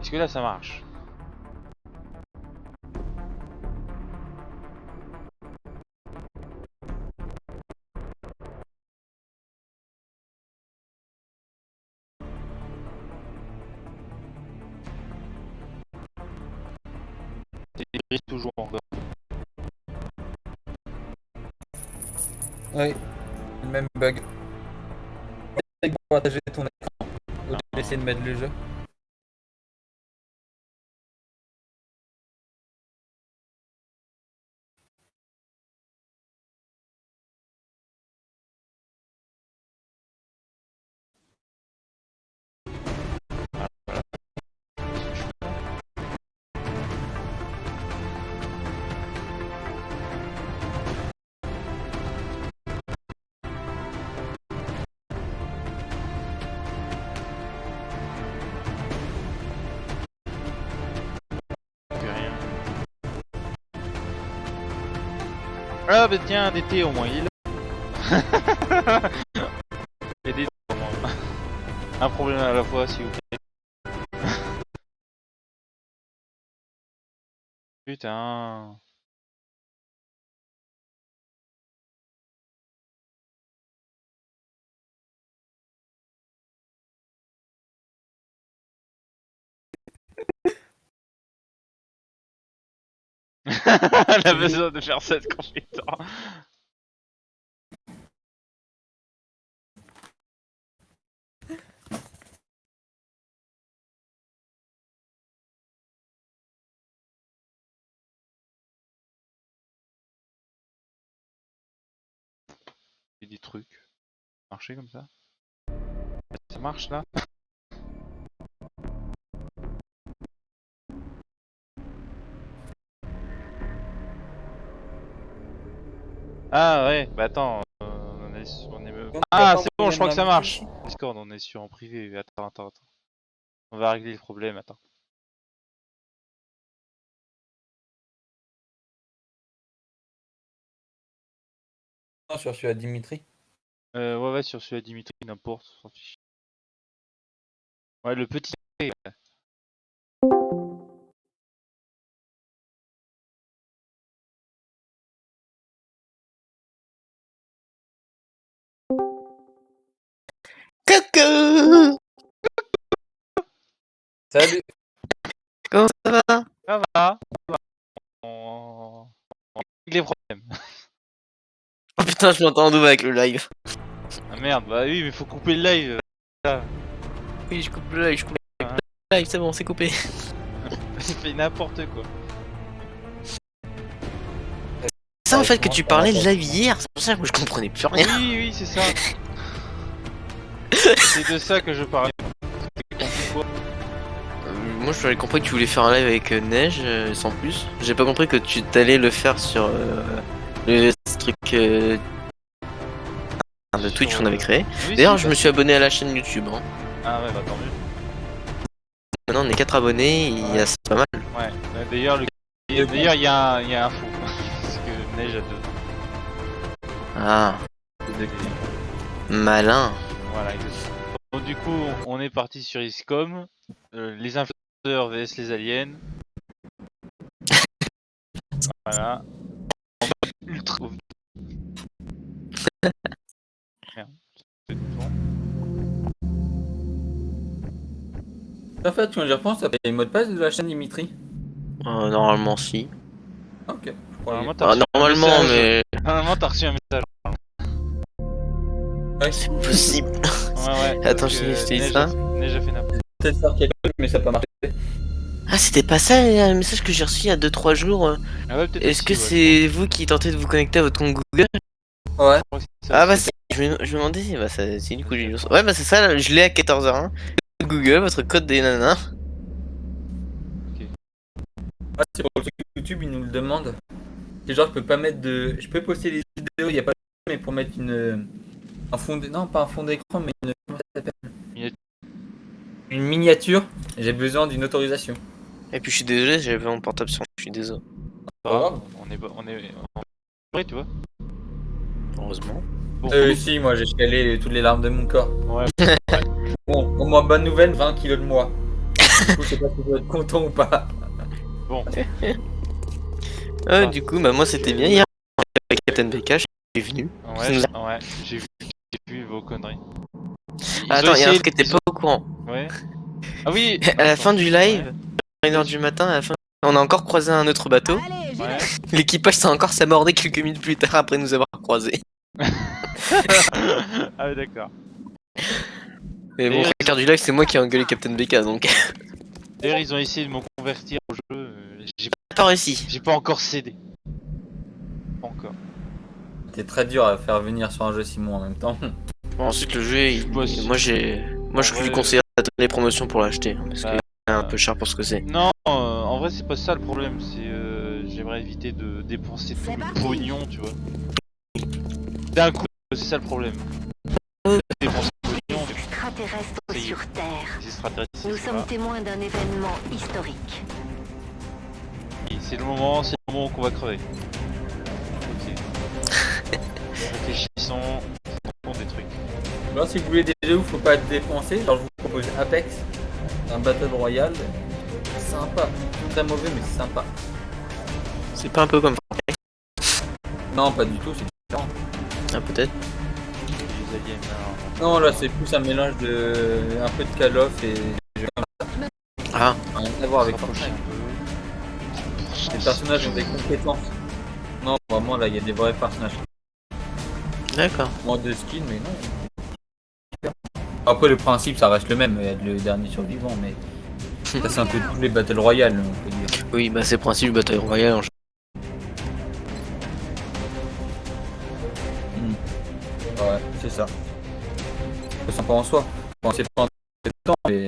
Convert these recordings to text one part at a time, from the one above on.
Est-ce que là ça marche? C'est gris toujours encore. Oui, le même bug. Essaye de partager ton écran au lieu d'essayer de mettre le jeu. Plus rien. Ah bah tiens, d'été au moins, il est là. Et des au moins. Un problème à la fois, s'il vous plaît. Putain. Elle a besoin de faire cette compétence. Il y a des trucs. Marcher comme ça. Ça marche là? Ah ouais, bah attends, Ah c'est bon, je crois que ça marche. Discord, on est sur en privé. Attends. On va régler le problème, attends. Non, sur celui à Dimitri. Ouais, sur celui à Dimitri, n'importe, on s'en fiche. Ouais, le petit. Coucou! Salut. Comment ça va? Ça va. On règle les problèmes. Oh putain, je m'entends en double avec le live. Ah merde, bah oui, mais faut couper le live. Oui, je coupe le live, Hein. le live, c'est bon, c'est coupé. Il fait n'importe quoi. C'est ça en fait que tu parlais de live hier, c'est pour ça que je comprenais plus rien. Oui, c'est ça. C'est de ça que je parlais. Moi j'avais compris que tu voulais faire un live avec Neige, sans plus. J'ai pas compris que tu t'allais le faire sur le truc de Twitch qu'on avait créé. Oui, D'ailleurs, si, je me suis abonné à la chaîne YouTube. Hein. Ah ouais, bah tant mieux. Maintenant on est 4 abonnés, il y a c'est pas mal. Ouais, d'ailleurs, il y a un faux. Parce que Neige a 2. Ah, malin. Voilà, exactement. Donc, du coup, on est parti sur ISCOM. Les influenceurs vs les aliens. Voilà. Ultra. Merde. C'est bon. En fait, quand j'y repense, t'as les mots de passe de la chaîne Dimitri. Normalement si. Ok. Normalement, t'as reçu un Normalement, message. mais Normalement, t'as reçu un message. Ouais. c'est possible. Ouais. Attends, parce je que t'ai dit Neige ça. Neige a fait n'importe Peut-être faire quelque chose, mais ça n'a pas marché. Ah, c'était pas ça le message que j'ai reçu il y a 2-3 jours. Ah ouais, peut-être Est-ce que aussi, ouais, c'est vous qui tentez de vous connecter à votre compte Google? Ouais. je crois que c'est ça Ah bah aussi. je me demandais, bah c'est du coup j'ai lu. Ouais bah c'est ça, je l'ai à 14h01. Google, votre code des nanas. Ouais, c'est pour le truc YouTube, ils nous le demandent. C'est genre, je peux pas mettre de. Je peux poster des vidéos, il n'y a pas de. Mais pour mettre une. Un fond de... Non, pas un fond d'écran, mais une. Comment ça s'appelle? Une miniature, j'ai besoin d'une autorisation. Et puis je suis désolé, j'avais mon portable sur moi, je suis désolé. Pas grave, on est prêt, tu vois. Heureusement. Bon, Si, moi j'ai chialé toutes les larmes de mon corps. ouais. Bon, au moins, bonne nouvelle, 20 kilos de moi. Du coup, je sais pas si je dois être content ou pas. Bon, Du coup, bah, moi c'était bien hier avec Captain BK, je suis venu. ouais, Nous ouais, j'ai vu vos conneries. Ils Ah, ont attends, il y a un essayé. truc que t'es pas au courant. Ouais. Ah oui. À la Attends. fin du live, Ouais. 1h du matin, à la fin, on a encore croisé un autre bateau. Ouais. L'équipage s'est encore s'amordé quelques minutes plus tard après nous avoir croisés. Ah oui, d'accord. Mais bon, D'ailleurs, trois quarts du live, c'est moi qui ai engueulé Captain BK, donc D'ailleurs, ils ont essayé de me convertir au jeu. pas réussi. J'ai pas encore cédé. Pas encore. C'était très dur à faire venir sur un jeu Simon en même temps. Bon, ensuite le jeu, moi je vrai, lui conseille d'attendre les promotions pour l'acheter, hein, parce bah, qu'il est un peu cher pour ce que c'est. Non, en vrai, c'est pas ça le problème. C'est j'aimerais éviter de dépenser tout le pognon, tu vois. D'un coup, c'est ça le problème. Dépenser le pognon, Des extraterrestres Ça y est. sur Terre. les extraterrestres, Nous c'est sommes pas- témoins d'un événement historique. c'est le moment qu'on va crever. Ok. Réfléchissons, pour des trucs. Alors, si vous voulez des jeux où faut pas dépenser, genre je vous propose Apex, un Battle Royale. Sympa. Très mauvais, mais c'est sympa. C'est pas un peu comme Non, pas du tout, c'est différent. ah, peut-être. Les aliens, Non, là c'est plus un mélange de. Un peu de Call of et. Ah, Rien à voir avec Rapprocher Fortnite. un peu. Les personnages ont des compétences. Non, vraiment là il y a des vrais personnages. d'accord. Moins de skins, mais non. Après, le principe ça reste le même, il y a le dernier survivant, mais. Ça c'est un peu tous les Battle Royale, on peut dire. Oui, bah c'est le principe du Battle Royale en Ouais, c'est ça. C'est sympa en soi. Bon, c'est pas un temps, mais.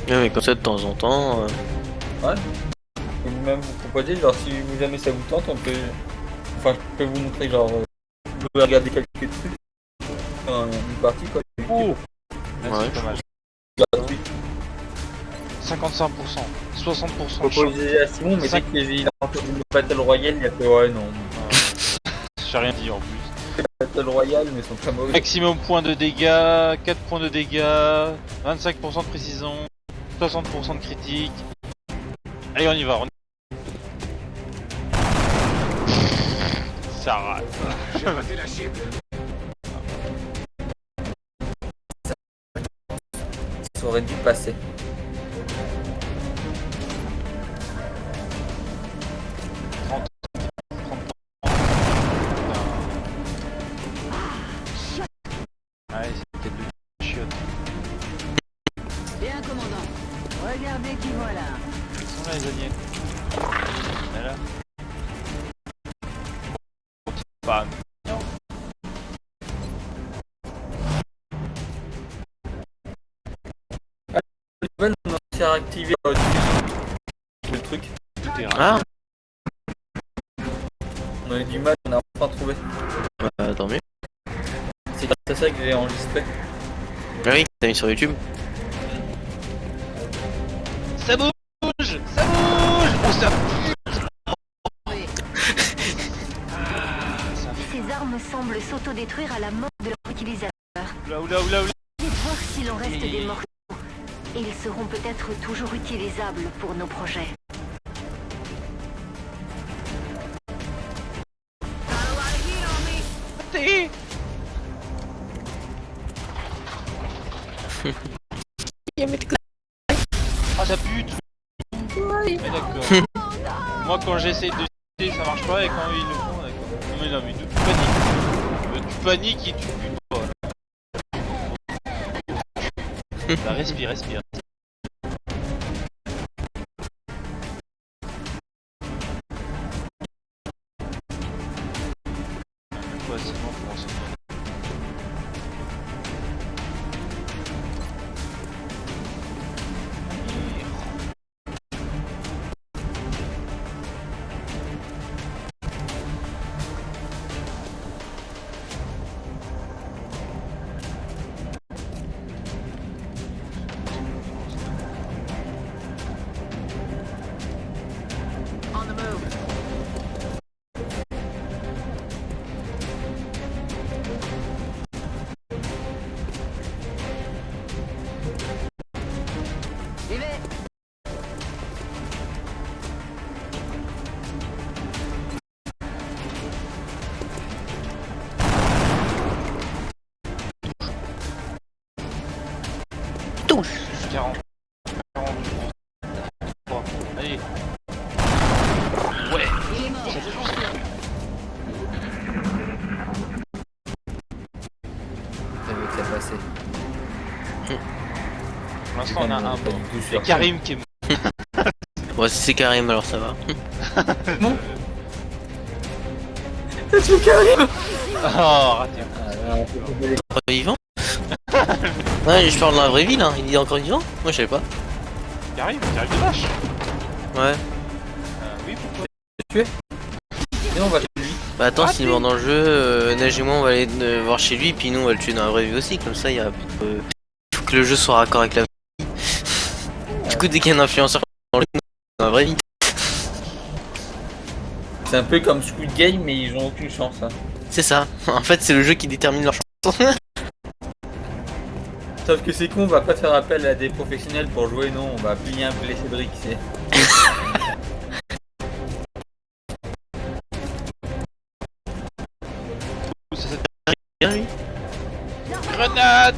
Ouais, mais comme ça de temps en temps. Ouais. Je peux même vous proposer, genre si vous jamais ça vous tente, on peut. Enfin, je peux vous montrer, genre. Vous pouvez regarder quelques trucs. Une partie quoi. Oh, Ouais. c'est pas mal. Gratuit. 55%, 60% de chance. Proposé à Simon, mais dès qu'il a entendu le Battle Royale, il a fait ouais, non. J'ai rien dit en plus. Battle Royale, mais ils sont très mauvais. Maximum points de dégâts, 4 points de dégâts, 25% de précision, 60% de critique. Allez, on y va. Ça rate. Ça aurait dû passer. Ouais, c'est peut-être de chiottes. Bien, commandant. Regardez qui voilà. Ils sont là, les aliens. Voilà. Bam. Non. On a réactivé le truc. Tout est rare. Ah, On a eu du mal, on a enfin trouvé. bah tant mieux. C'est grâce à ça que j'ai enregistré. Ah oui, t'as mis sur YouTube. Ça bouge. Ça bouge. Oh, ça Ces armes semblent s'autodétruire à la mort de leur utilisateur. Oula, oula, oula, oula. Essayez de voir s'il en reste des morceaux. Ils seront peut-être toujours utilisables pour nos projets. Ah, ça pute. Mais d'accord. Moi, quand j'essaye de shooter, ça marche pas, et quand ils le font, d'accord. Non, mais non, mais tu paniques. Tu paniques et tu butes pas. Bah, respire, respire. Ouais, c'est bon, comment ça va. touche. 40. 40. Bon, allez. Ouais. Ça touche. J'avais que ça passait. Pour l'instant, on a un Pas bon. du tout C'est sûr. Karim qui est mort. Ouais, si c'est Karim, alors ça va. T'as tué Karim. Oh, raté. Encore vivant? Ouais, je parle dans la vraie vie là, il est encore vivant? Moi je savais pas. Karim de vache. Ouais. Oui, pourquoi? Sinon on va chez lui. Bah attends, Ah, s'il est mort dans le jeu, Neige et moi on va aller voir chez lui, puis nous on va le tuer dans la vraie vie aussi, comme ça il y a. Faut que le jeu soit raccord avec la vraie vie. Du coup, dès qu'il y a un influenceur dans le jeu, dans la vraie vie. C'est un peu comme Squid Game mais ils ont aucune chance. Hein. C'est ça. En fait, c'est le jeu qui détermine leur chance. Sauf que c'est con, on va pas faire appel à des professionnels pour jouer, non, on va appeler un blessé Cédric, c'est. Bien lui. Grenade.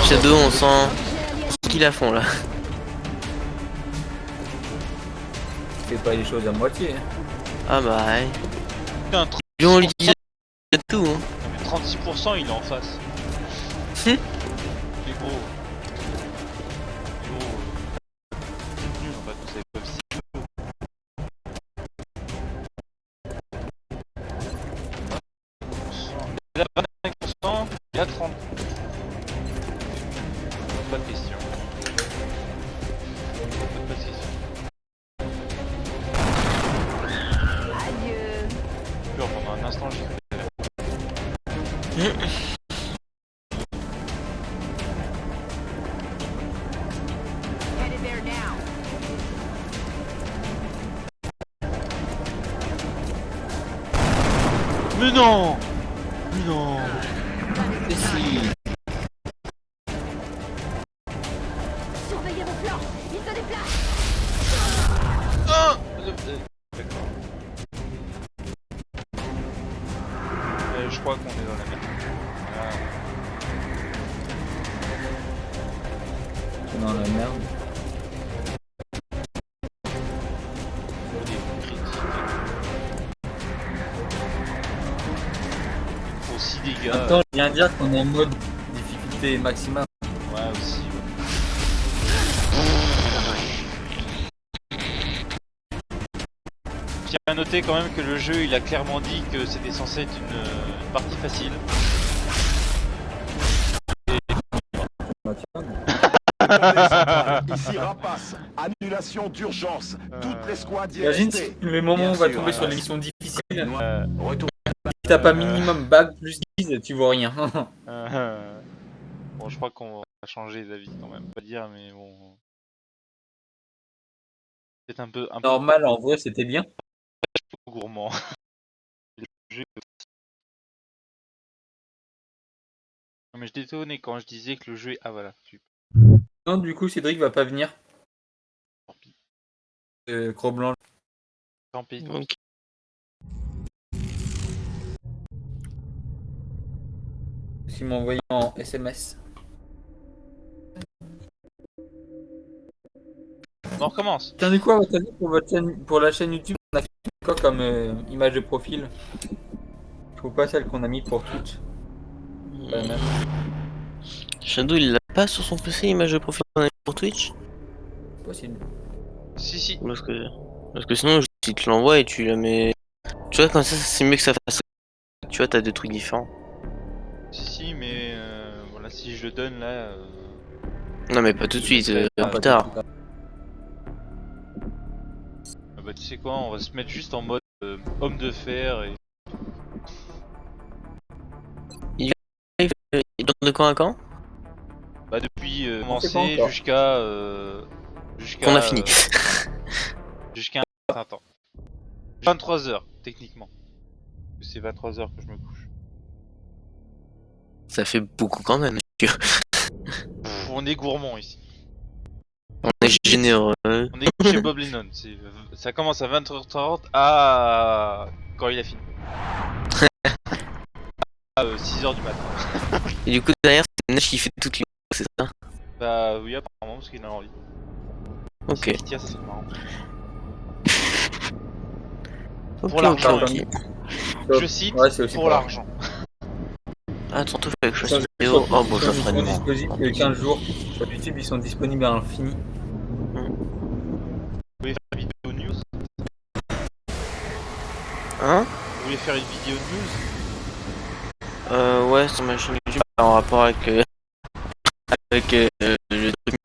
Shadow, on sent ce qu'il a fond là. Fais pas les choses à moitié. Hein. Ah bah ouais. Putain, Lui on lui dit tout. Hein. 36% il est en face. C'est gros. C'est gros. Nul en fait, vous savez pas si. Il a 25%, il a 30. Pas de question. Pas de question. Adieu. Pur, pendant un instant j'ai cru. Headed there now. Mais non. Mais non. Et si. Surveillez vos flancs. Il se déplace. Ah d'accord. Je crois qu'on est dans la merde. Voilà. C'est dans la merde. Au début critique. Il faut 6 dégâts. Attends, je viens de dire qu'on est en mode difficulté maximum. Ouais, aussi. Ouais. Tiens à noter quand même que le jeu il a clairement dit que c'était censé être une partie facile. Ici Rapace, annulation d'urgence. Toute l'escouade y est Imagine restée. le moment où on Bien va sûr, tomber sur l'émission difficile. Retour. Si t'as pas minimum bac plus 10, tu vois rien. Bon, je crois qu'on va changer d'avis quand même. Pas dire, mais bon. C'est un peu Normal, en vrai, c'était bien. gourmand. Le jeu- Non, mais je détonnais quand je disais que le jeu est... Ah voilà, super. Non, du coup, Cédric va pas venir. Tant pis. Croc blanc. Tant pis. Ok. Il m'a envoyé en SMS. On recommence. Tiens, du coup, à votre avis, pour votre chaîne, pour la chaîne YouTube, on a fait quoi comme image de profil? Je trouve pas celle qu'on a mis pour Twitch. Pas la même. Shadow il l'a pas sur son PC, image de profil qu'on a mis pour Twitch? C'est possible. Si. Parce que sinon, si tu l'envoies et tu la mets. Tu vois, comme ça, c'est mieux que ça fasse. Tu vois, t'as deux trucs différents. Si, mais voilà, si je le donne là. Non, mais pas tout de suite, Ah, plus tard. Ah bah tu sais quoi, on va se mettre juste en mode homme de fer et. Il tourne de quand à quand? Bah depuis sait pas commencer encore. jusqu'à. Qu'on a fini. Jusqu'à un certain temps. 23h techniquement. C'est 23h que je me couche. Ça fait beaucoup quand même. Pff, on est gourmand ici. On est généreux. On est chez Bob Lennon. Ça commence à 20h30 à quand il a fini. À 6h du matin. Et du coup, derrière, Neige qui fait toutes les c'est ça? Bah oui, apparemment, parce qu'il a envie. Ok. C'est Tiens, c'est marrant. Ok, Pour l'argent, ok. Je cite, Ouais, c'est aussi pour pour l'argent. Attends, tout fait que je fasse Sur- une vidéo. Oh, bon, je sur- la ferai ils sont demain. disponibles 15 jours. Sur YouTube, ils sont disponibles à l'infini. Vous voulez faire une vidéo news? Hein? Vous voulez faire une vidéo news? Ouais, sur ma chaîne YouTube, en rapport avec, le truc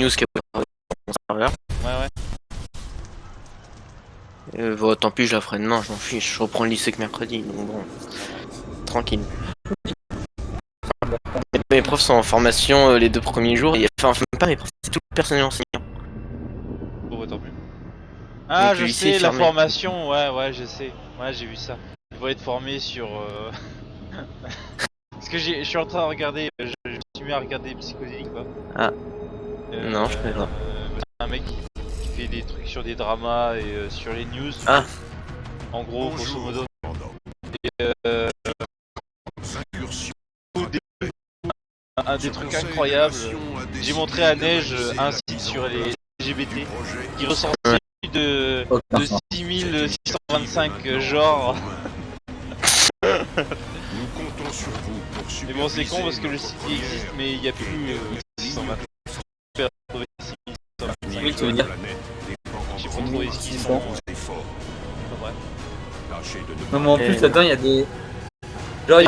news qui a pas mon serveur. Ouais. Bon, tant pis, je la ferai demain, je m'en fiche. Je reprends le lycée que mercredi, donc bon. Tranquille. Mes profs sont en formation les 2 premiers jours, et enfin, même pas mes profs, c'est tout le personnel enseignant. Bon, bah tant mieux. Ah, Donc, je le lycée sais, est la fermé. formation, ouais, je sais. Ouais, j'ai vu ça. Il faut être formé sur... Parce que je suis en train de regarder, je me suis mis à regarder Psychodélique, quoi. Ah. Non, je connais pas. C'est un mec qui fait des trucs sur des dramas et sur les news. Ah. En gros, grosso modo. Un des trucs incroyables, j'ai montré à Neige un site sur les LGBT qui recense plus de 6625 genres. Nous comptons sur vous pour Mais bon, c'est con parce que le site il existe, mais il n'y a plus 620. Oui, tu veux dire. J'ai pas trouvé ce qu'ils sont. Ouais. Non, mais en plus, là-dedans, il y a des. Genre, il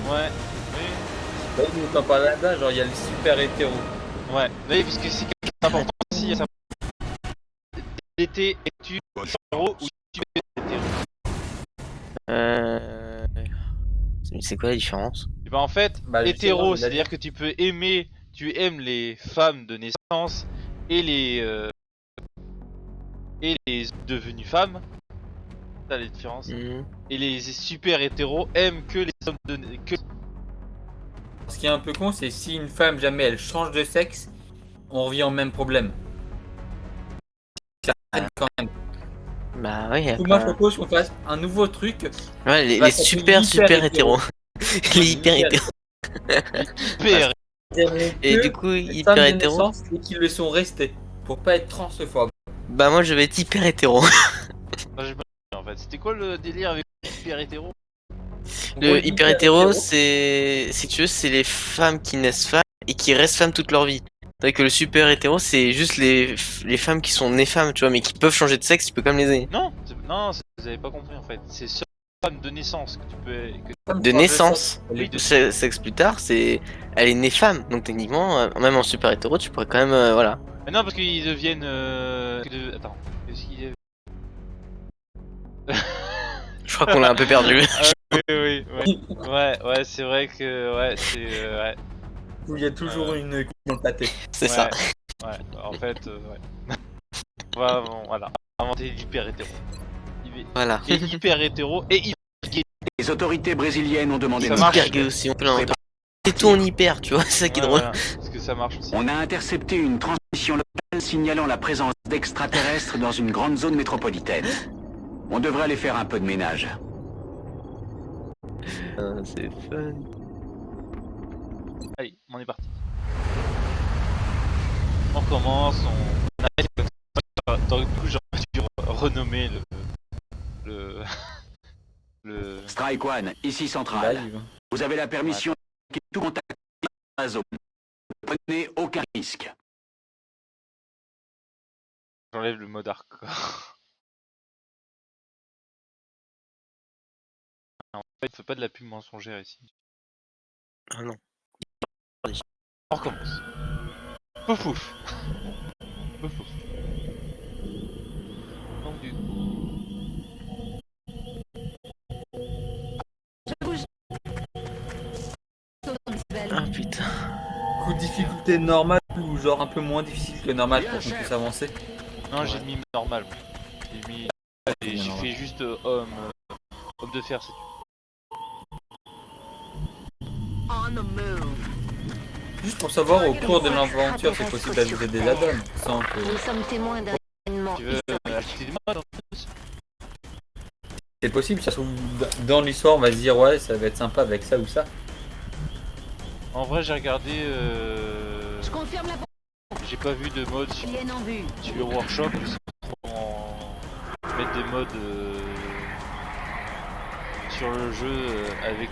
Ouais. y a. T'en parles là-dedans, genre, il y a le super hétéro. Ouais. Oui, parce que c'est quelque chose d'important aussi. Il y a ça. L'été, es-tu hétéro ou tu es hétéro? C'est quoi la différence? Et ben en fait, Bah, hétéro, justement, c'est-à-dire que tu peux aimer, tu aimes les femmes de naissance et les devenues femmes. C'est ça la différence. Et les super hétéros aiment que les hommes de que. Ce qui est un peu con, c'est si une femme, jamais elle change de sexe, on revient au même problème. Ça arrête quand même. Bah ouais, Du coup, moi, je propose qu'on fasse un nouveau truc. ouais, les Bah, ça fait super hyper hétéros. Les hyper hétéros. Super. Et Que du coup, les hyper femmes de hétéros. naissance et qui le sont restés. Pour pas être transphobes. Bah moi je vais être hyper hétéro. Non, j'ai pas compris, en fait. C'était quoi le délire avec super hétéro? Le hyper hétéro, c'est si tu veux, c'est les femmes qui naissent femmes et qui restent femmes toute leur vie. C'est vrai que le super hétéro, c'est juste les femmes qui sont nées femmes, tu vois, mais qui peuvent changer de sexe, tu peux quand même les aimer. Non, vous avez pas compris en fait. C'est seule femme de naissance que tu peux. De naissance. Oui, de- Sexe plus tard, c'est elle est née femme, donc techniquement, même en super hétéro, tu pourrais quand même, voilà. Mais non, parce qu'ils deviennent. Attends. Qu'est-ce qu'ils Je crois qu'on l'a un peu perdu. oui. Ouais, c'est vrai que. Ouais, c'est. Ouais. Où il y a toujours une coupe dans le pâté. C'est ça. Ouais, en fait, ouais. Voilà. Inventer l'hyper hétéro. Voilà. Et hyper hétéro et hyper. Les autorités brésiliennes ont demandé Ça notre marche. Hyper aide. gay aussi, on peut l'inventer. C'est tout en hyper, tu vois, c'est ça qui est drôle. Voilà, parce que ça marche aussi. On a intercepté une transmission locale signalant la présence d'extraterrestres dans une grande zone métropolitaine. On devrait aller faire un peu de ménage. C'est fun. Allez, on est parti. On commence, on arrête comme ça. Dans le coup, j'aurais dû renommer le. Strike One, ici Central. Live. Vous avez la permission de tout contact dans la zone. Ne prenez aucun risque. J'enlève le mode hardcore. En fait, il faut pas de la pub mensongère ici. Ah non. On recommence. Pouf pouf. Pouf pouf. Donc du coup. Ah putain. Coup de difficulté normale ou genre un peu moins difficile que normal pour qu'on puisse avancer. Non, j'ai mis normal. Moi. J'ai mis. J'ai fait juste homme de fer, c'est tout. On the move. Juste pour savoir, au cours de l'aventure, c'est possible d'ajouter des add-ons sans que... Nous sommes témoins d'un événement Tu veux acheter des modes en plus? C'est possible, ça se trouve dans l'histoire, on va se dire ouais, ça va être sympa avec ça ou ça. En vrai, j'ai regardé. Je confirme la J'ai pas vu de mode sur alien en vue. le workshop. Je sais pas trop mettre des modes sur le jeu avec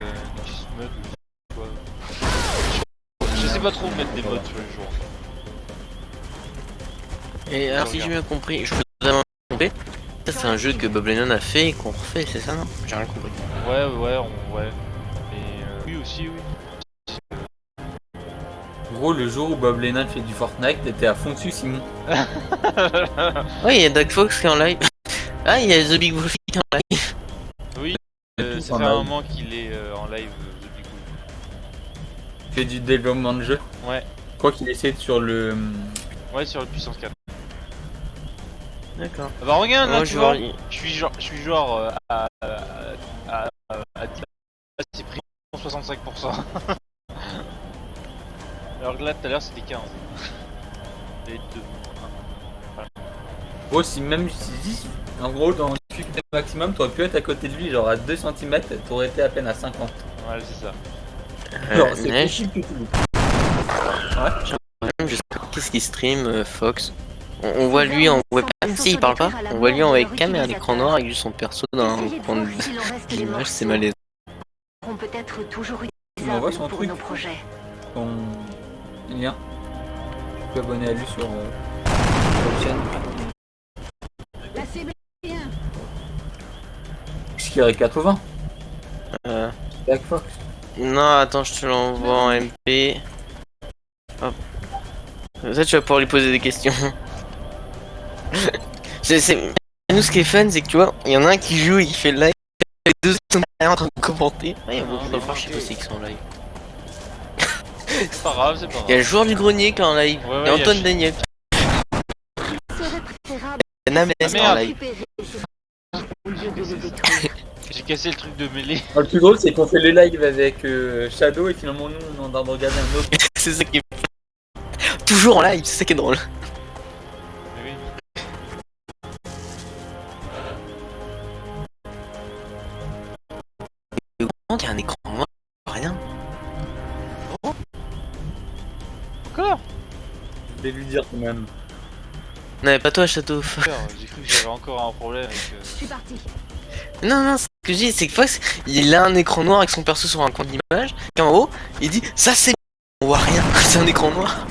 une cheese mode ou quoi. Je sais pas trop mettre des modes sur les joueurs. Et alors, si j'ai bien compris, je peux vraiment compris. Ça, c'est un jeu que Bob Lennon a fait et qu'on refait, c'est ça, non? J'ai rien compris. Ouais. Et oui aussi, oui. En gros, le jour où Bob Lennon fait du Fortnite, t'étais à fond dessus, Simon. Ouais, il y a Doug Fox qui est en live. Ah, il y a The Big Wolf qui est en live. Oui, Tous ça en fait un live. moment qu'il est en live depuis coup. Il fait du développement de jeu. Ouais, Je crois qu'il essaie de sur le. ouais, sur le puissance 4. D'accord. Ah bah regarde là, Moi, tu je vois, vois. je suis genre à 10, c'est pris 65%. Alors que là tout à l'heure c'était 15. Et 2. Gros, si même si. En gros, dans le difficulté maximum, t'aurais pu être à côté de lui, genre à 2 cm, t'aurais été à peine à 50. Ouais, c'est ça. Genre, c'est Neige. possible que tu loupes. Je sais pas qu'est-ce qu'il stream, Fox. On voit lui en webcam, si il parle pas, on voit lui en webcam et un écran noir avec juste son perso dans un Essayez de coin voir de s'il en reste des l'image, c'est morceaux. malaisant. Seront peut-être toujours Tu m'envoies utilisables son pour truc. nos projets. Ton lien. Tu peux abonner à lui sur la chaîne. La cible est bien. Jusqu'à 80. Euh, Black Fox. non, attends, je te l'envoie en MP. Hop. Comme ça, tu vas pouvoir lui poser des questions. Nous, ce qui est fun, c'est que tu vois, il y en a un qui joue, il fait le live, les deux sont derrière en train de commenter. Ouais, il y a beaucoup dans le marché aussi qui sont en live. C'est pas grave, c'est pas Il y a le grave. joueur du grenier qui est en live, Ouais, il y a il y a Antoine Chi- Daniel, Il serait préférable il y a Names Ah, en merde. live. récupérer au lieu de le détruire. J'ai cassé le truc de mêlée. Le plus drôle, c'est qu'on fait le live avec Shadow et finalement, nous, on est en train de regarder un autre. C'est ça qui est toujours en live, c'est ça qui est drôle. Mais oui. Il y a un écran noir, rien. Encore Je vais lui dire quand même. Non, pas toi, Château. J'ai cru que j'avais encore un problème avec. Je suis parti. Non, ce que je dis, c'est que Fox, il a un écran noir avec son perso sur un coin d'image, qu'en haut, il dit ça c'est on voit rien, c'est un écran noir.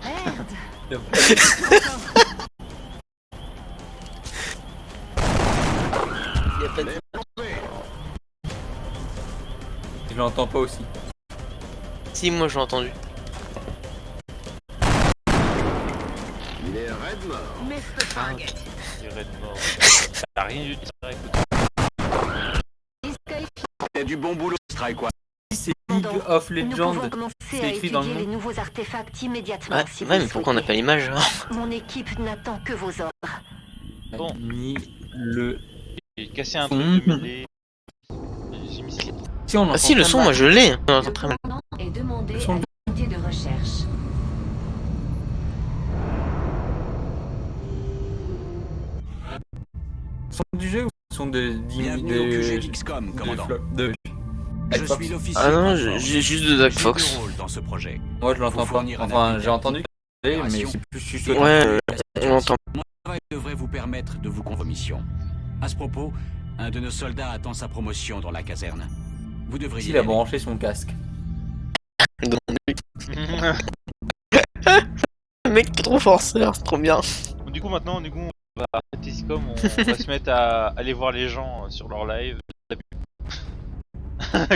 Merde. Il y a pas de... Je l'entends pas aussi. Si, moi je l'ai entendu. Mr. Target. Il raid mort. T'as rien du tout. C'est du bon boulot, Strike One. C'est League of Nous Legends. pouvons commencer c'est à écrit dans étudier le les nom. nouveaux artefacts immédiatement. Ouais, si vous ouais le mais pourquoi on n'a souhaitez. pas l'image alors? Mon équipe n'attend que vos ordres. Bon. Ni le. J'ai cassé un Son. truc de mêlée. J'ai mis ça. Si on Ah si, le son, moi je l'ai. On entend Le très mal. commandant est demandé Le son. à l'unité de recherche. Son du jeu ou son de. Bienvenue au QG d'XCOM, commandant. de Je Xbox. suis l'officier. Ah non, Platform. j'ai juste de Doug J'ai Fox. deux rôles dans ce projet. Moi je l'entends Faut pas. fournir un Enfin, appui j'ai entendu parler, mais d'opération. c'est plus chuchotant. Ouais, on entend. Mon travail devrait vous permettre de vous convaincre aux missions. À ce propos, un de nos soldats attend sa promotion dans la caserne. Vous devriez. Il a branché son casque. Le mec est trop forceur, c'est trop bien. Du coup maintenant, on va arrêter Sicom, on va se mettre à aller voir les gens sur leur live.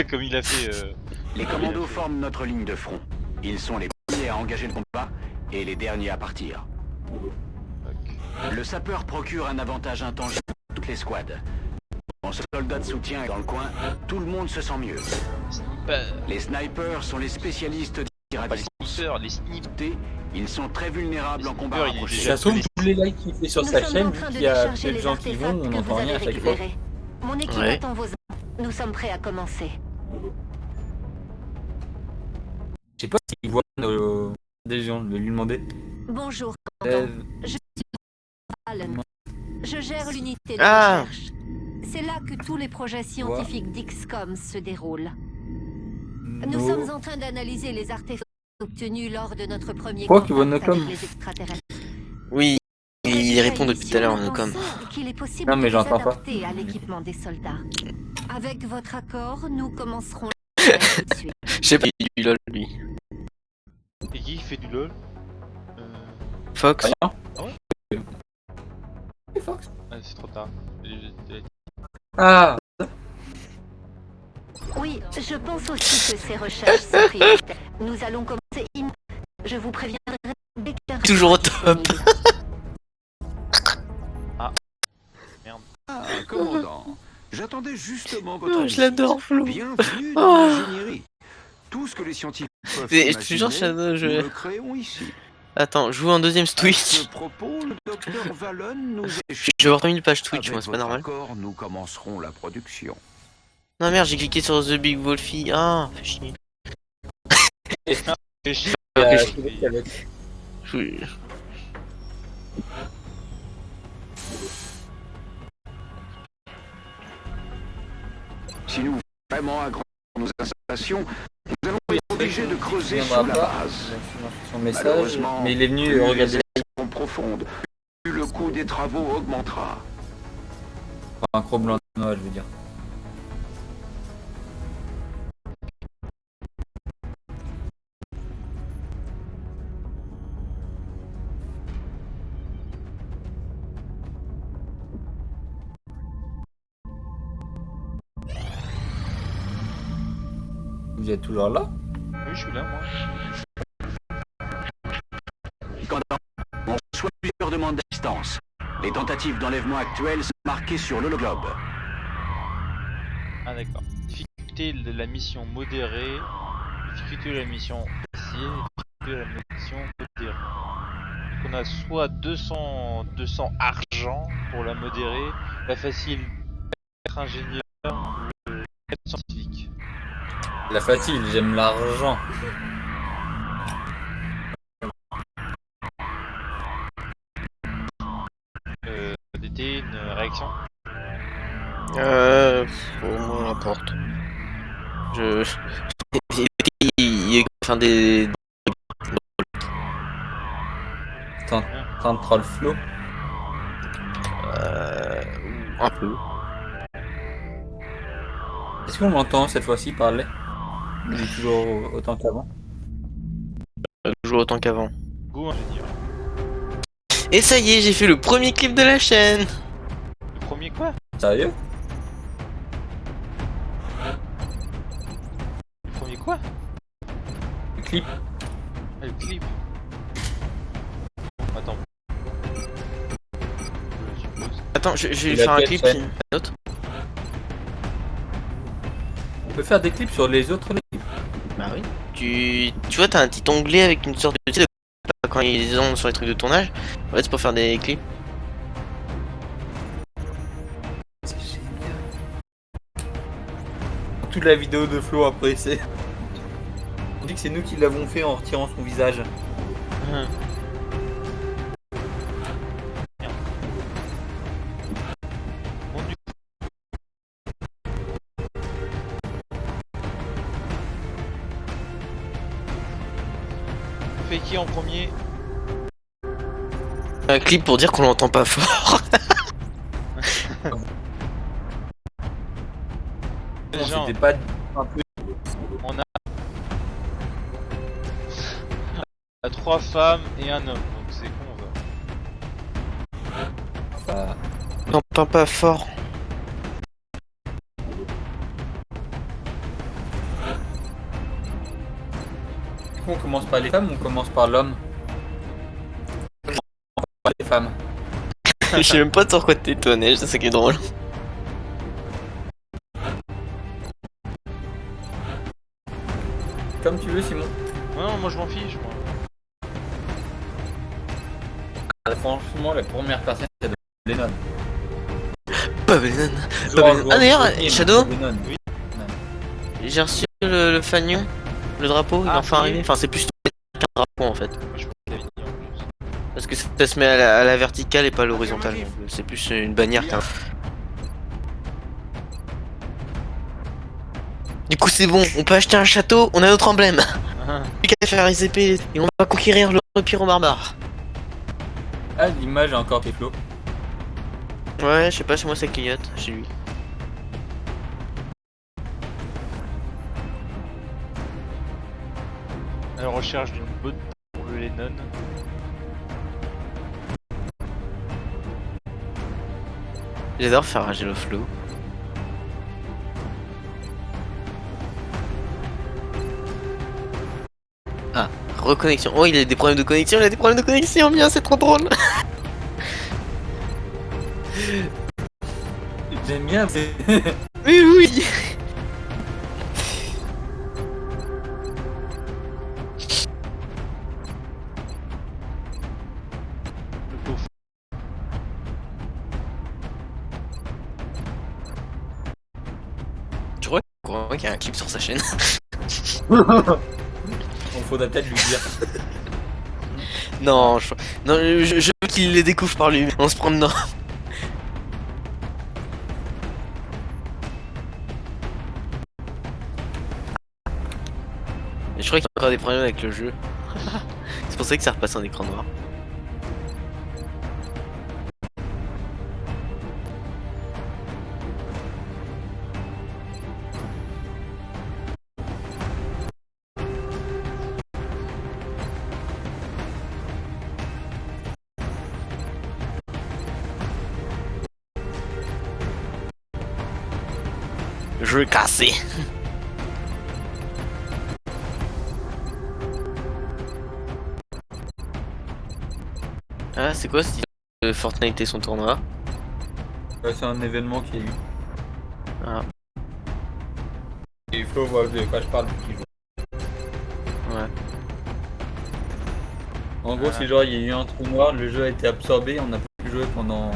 Comme il a fait. Les commandos forment notre ligne de front. Ils sont les premiers à engager le combat et les derniers à partir. Le sapeur procure un avantage intangible à toutes les squads. Quand ce soldat de soutien est dans le coin, tout le monde se sent mieux. Les snipers sont les spécialistes de tir à Pas les distance. snipers, les snipes. Ils sont très vulnérables Les en combat snipers, il est rapproché. déjà- Ça sauve tous les likes qu'il fait sur Nous sa sommes chaîne, en vu train de qu'il y a décharger peu de les gens qui vont, artefacts on que n'entend vous rien avez à chaque fois. récupérés. Mon équipe Ouais. attend vos ordres. Nous sommes prêts à commencer. Je sais pas s'il voit des gens, de lui demander. Bonjour, commandant. Euh, Allen. Je gère l'unité de Ah. recherche. C'est là que tous les projets scientifiques d'XCOM se déroulent. Nous No. sommes en train d'analyser les artefacts obtenus lors de notre premier Quoi, contact tu vois avec Nocom? les extraterrestres. Oui, il répond depuis tout à l'heure, Nous Nocom. pensons qu'il est possible Non, mais de vous j'entends pas. adapter à l'équipement des soldats. Avec votre accord, nous commencerons la guerre tout de suite. Je sais pas, il fait du lol, lui. Et qui fait du LOL Fox. Rien. Ah ouais Et Fox. Ah, c'est trop tard. Ah, Oui, je pense aussi que ces recherches sont prioritaires. Nous allons commencer Je vous préviendrai dès qu'un... Toujours au top. Ah, commandant. J'attendais justement votre Oh, visite. je l'adore, Flo. Bienvenue dans Oh. l'ingénierie. Tout ce que les scientifiques peuvent Mais je te jure, imaginer, Shadow, nous le créons ici. Attends, je joue en deuxième À ce Twitch. propos, le docteur Vallon nous a... Je vais voir une page Twitch, Avec moi, c'est pas votre normal. accord, nous commencerons la production. Non, merde, j'ai cliqué sur The Big Wolfie. Ah, fais chier. Fais chier. Ok, euh, je- avec- je- Si nous vraiment agrandissons nos installations, nous allons être obligés de creuser viendra sous la pas. base. Son message, Malheureusement, mais il est venu plus regarder les sont profondes, plus le coût des travaux augmentera. un gros blanc de Noël, je veux dire. Vous êtes toujours là? Oui, je suis là, moi. On reçoit plusieurs demandes d'assistance. Les tentatives d'enlèvement actuelles sont marquées sur l'hologlobe. Ah, d'accord. Difficulté de la mission modérée. Difficulté de la mission facile. Difficulté de la mission modérée. Donc on a soit 200 argent pour la modérée, la facile 4 ingénieurs, le 4 scientifique. La fatigue, j'aime l'argent. DT, une réaction. Au moins n'importe. Je. Enfin des. T'en troll flow. Un peu. Est-ce qu'on m'entend cette fois-ci parler? Il est toujours autant qu'avant. Toujours autant qu'avant. Go ingénieur. Et ça y est, j'ai fait le premier clip de la chaîne. Le premier quoi? Sérieux? Le premier quoi? Le clip? Ah, le clip. Attends. Je suppose. Attends, je vais Il a faire un quelle clip. chaîne Une autre. On peut faire des clips sur les autres clips. Bah oui. Tu vois, t'as un petit onglet avec une sorte de. Tu sais, quand ils ont sur les trucs de tournage. En fait, c'est pour faire des clips. C'est génial. Toute la vidéo de Flo après, c'est. On dit que c'est nous qui l'avons fait en retirant son visage. Bon, du on fait qui en premier? Un clip pour dire qu'on l'entend pas fort. Déjà, C'était pas un peu. on a 3 femmes et un homme, donc c'est con ça. Ça... On l'entend pas fort. Du coup, on commence par les femmes ou on commence par l'homme? Par les femmes. Je sais même pas sur quoi t'étonner, c'est ça qui est drôle. Comme tu veux, Simon. Non, moi je m'en fiche, moi. Franchement, la première personne, c'est Lennon. Babylon. Joueur Ah, d'ailleurs, de game, Shadow Lennon. J'ai reçu le fanion, le drapeau, il est Ah, enfin ça y est. arrivé. Enfin, c'est plus qu'un drapeau en fait. Moi je crois qu'il avait dit en plus. Parce que ça se met à la verticale et pas à l'horizontale. donc C'est plus une bannière qu'un. Du coup, c'est bon, on peut acheter un château, on a notre emblème. Plus qu'à faire les épées et on va conquérir le pyro barbare. Ah, l'image a encore été flow. Ouais, je sais pas, chez moi ça clignote, chez lui. À la recherche d'une bonne pour le Lennon. J'adore faire rager le flow. Ah, reconnexion. Oh, il a des problèmes de connexion, il a des problèmes de connexion, bien, c'est trop drôle. J'aime bien. Mais oui. Le pauvre. Tu crois qu'il y a un clip sur sa chaîne? On faudrait peut-être lui dire. Non, non, je veux qu'il les découvre par lui en se promenant. Et je crois qu'il y a encore des problèmes avec le jeu. C'est pour ça que ça repasse en écran noir. Jeu cassé. Ah, c'est quoi ce style de Fortnite et son tournoi? Ouais, c'est un événement qui a eu. Ah. Et il faut voir de quoi je parle depuis qu'il joue. Ouais. En gros, c'est genre il y a eu un trou noir, le jeu a été absorbé, on a pu jouer pendant.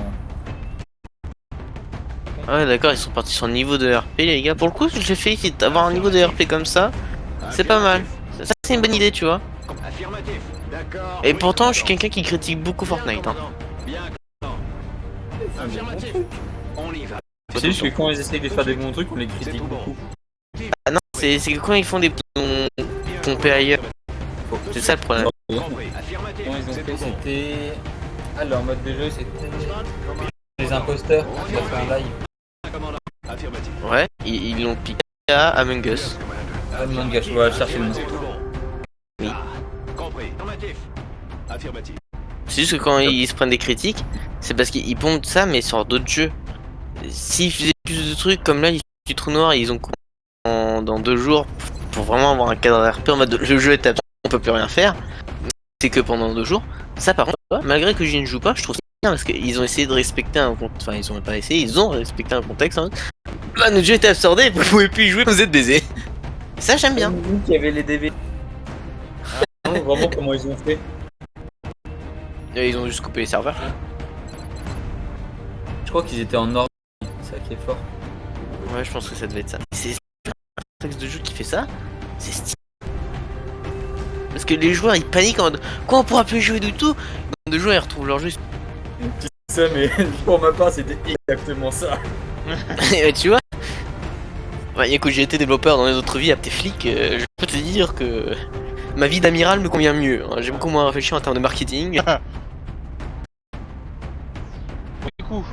Ah ouais, d'accord, ils sont partis sur le niveau de RP, les gars. Pour le coup, j'ai fait avoir un niveau de RP comme ça, c'est pas mal. Ça, c'est une bonne idée, tu vois. Affirmatif. D'accord. Et Oui, pourtant, je suis commandant. quelqu'un qui critique beaucoup Fortnite. Hein. Commandant. Bien, commandant. Affirmatif. On y va. Tu sais, juste que quand ils essayent de faire des bons trucs, on les C'est critique tout bon. beaucoup. Ah non, c'est que quand ils font des pompés ailleurs, c'est ça le problème. Compris. Affirmatif. Quand ils ont C'est fait, tout bon. c'était. Ah, leur mode de jeu, c'était. Les imposteurs. Ils ont fait un live. Commandant. Affirmatif. Ouais, ils l'ont piqué à Among Us. Ah, non, gars, je vais chercher le nom. C'est tout bon. Oui. Ah, compris. Affirmatif. Affirmatif. C'est juste que quand ils se prennent des critiques, c'est parce qu'ils pompent ça, mais sur d'autres jeux. S'ils faisaient plus de trucs, comme là, ils font du trou noir, ils ont coupé dans 2 jours pour vraiment avoir un cadre RP en mode le jeu est absent, on peut plus rien faire. C'est que pendant 2 jours. Ça, par contre, malgré que je ne joue pas, je trouve ça bien parce qu'ils ont essayé de respecter un contexte. Enfin, ils ont pas essayé, ils ont respecté un contexte. Hein. Là, notre jeu était absorbé, vous pouvez plus y jouer, vous êtes baisés. Ça, j'aime bien. Qui avait les DV. Ah, non, vraiment comment ils ont fait. Et ils ont juste coupé les serveurs. Je crois qu'ils étaient en or. C'est ça qui est fort. Ouais, je pense que ça devait être ça. C'est un contexte de jeu qui fait ça. C'est stylé. Parce que les joueurs ils paniquent en mode quoi, on pourra plus jouer du tout. De joueurs ils retrouvent leur jeu. Tu sais, mais pour ma part, c'était exactement ça. Et tu vois. Ouais, écoute, j'ai été développeur dans les autres vies, à tes flics, je peux te dire que ma vie d'amiral me convient mieux. Hein. J'ai beaucoup moins réfléchi en termes de marketing. Du coup,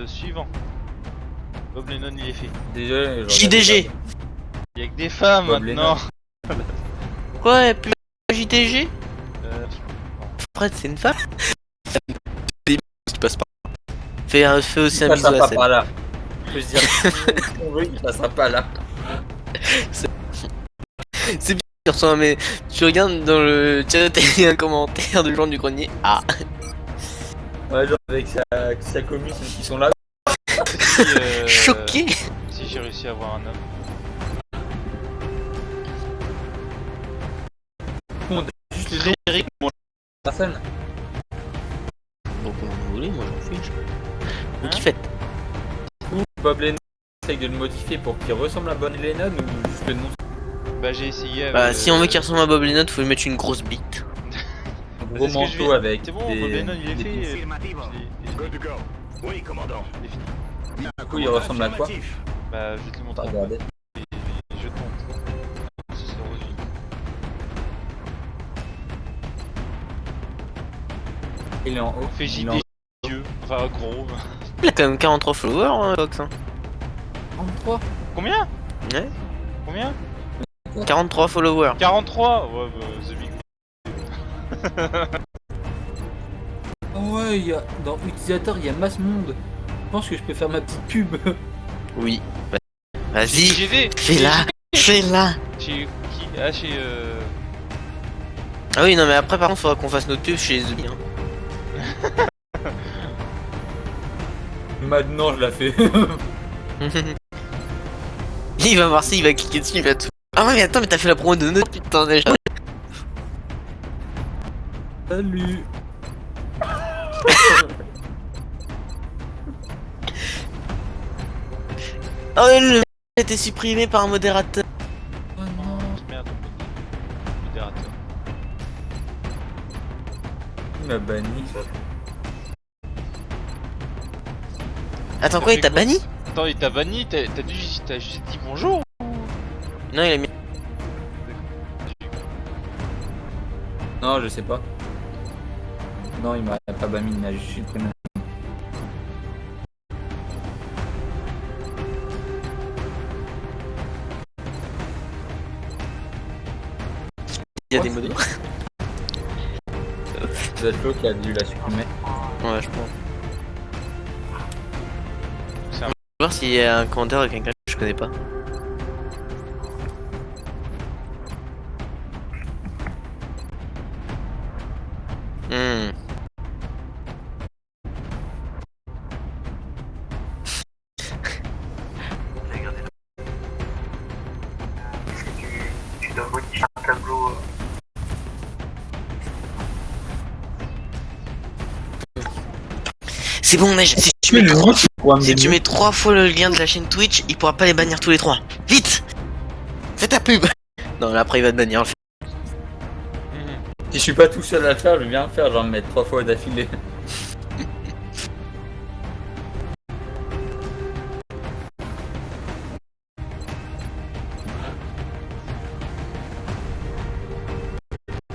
suivant. Bob Lennon il est fait. Déjà, genre, JDG. Il y a que des femmes Bob maintenant. Ouais, plus JDG. Euh, Fred, c'est une femme. Des qui passe par. Fais aussi Il un bisou passera à pas Seb. par là. Je peux se dire, si on veut, il passera pas là. C'est bien qu'il reçoit, mais tu regardes dans le chat et il y a un commentaire de Jean du Grenier. Ah. Ouais, genre avec sa commis qui sont là. si, Choqué. Si j'ai réussi à avoir un homme. Juste les Frédéric, personnes. Donc, comme vous voulez, moi j'en fiche. Vous Hein qui faites? Bob Lennon essaye de le modifier pour qu'il ressemble à Bob Lennon ou juste le nom. bah j'ai essayé. Bah, si on veut qu'il ressemble à Bob Lennon, faut lui mettre une grosse bite. Un Bah, gros c'est ce que je manteau vais- avec. C'est bon, Bob Lennon il est des fait. pinces. Affirmative. Good to go. Oui, commandant. Il est fini. Du coup, il ressemble à quoi? Affirmatif. Bah je vais te le On va montrer. regarder. Il est en haut. On fait Il est en JD yeux. Enfin, gros. Il a quand même 43 followers, hein, Fox. Hein. 33. Combien? Ouais. Combien? 43 followers. 43. Ouais, bah, The Big. Oh ouais, dans utilisateur, il y a masse monde. Je pense que je peux faire ma petite pub. Oui. Vas-y, JD. fais-la. Fais-la. Chez qui? Ah, chez. Ah oui, non, mais après, par contre, faudra qu'on fasse notre pub chez The Bee. Hein. Maintenant, je la fais. Il va voir ça, il va cliquer dessus, il va tout. Ah ouais, mais attends, mais t'as fait la promo de notre putain déjà. Salut. Oh, le a été supprimé par un modérateur. Oh non. Merde, modérateur. Il m'a banni. Attends, quoi, il t'a banni? Attends, il t'a banni, t'as juste dit bonjour? Non, il a mis. Non, je sais pas. Non, il m'a pas banni, il m'a juste supprimé. Il y a des modos. C'est Flo qui a dû la supprimer. Ouais, je pense. C'est un- Je vais voir s'il y a un commentaire de quelqu'un que je connais pas. Hmm. Tu dois modifier un tableau. C'est bon, Neige, si tu mets 3 fois le lien de la chaîne Twitch, il pourra pas les bannir tous les 3. Vite! Fais ta pub! Non, là après il va te bannir. Si je suis pas tout seul à le faire, je vais bien le faire, j'en mettre 3 fois d'affilée.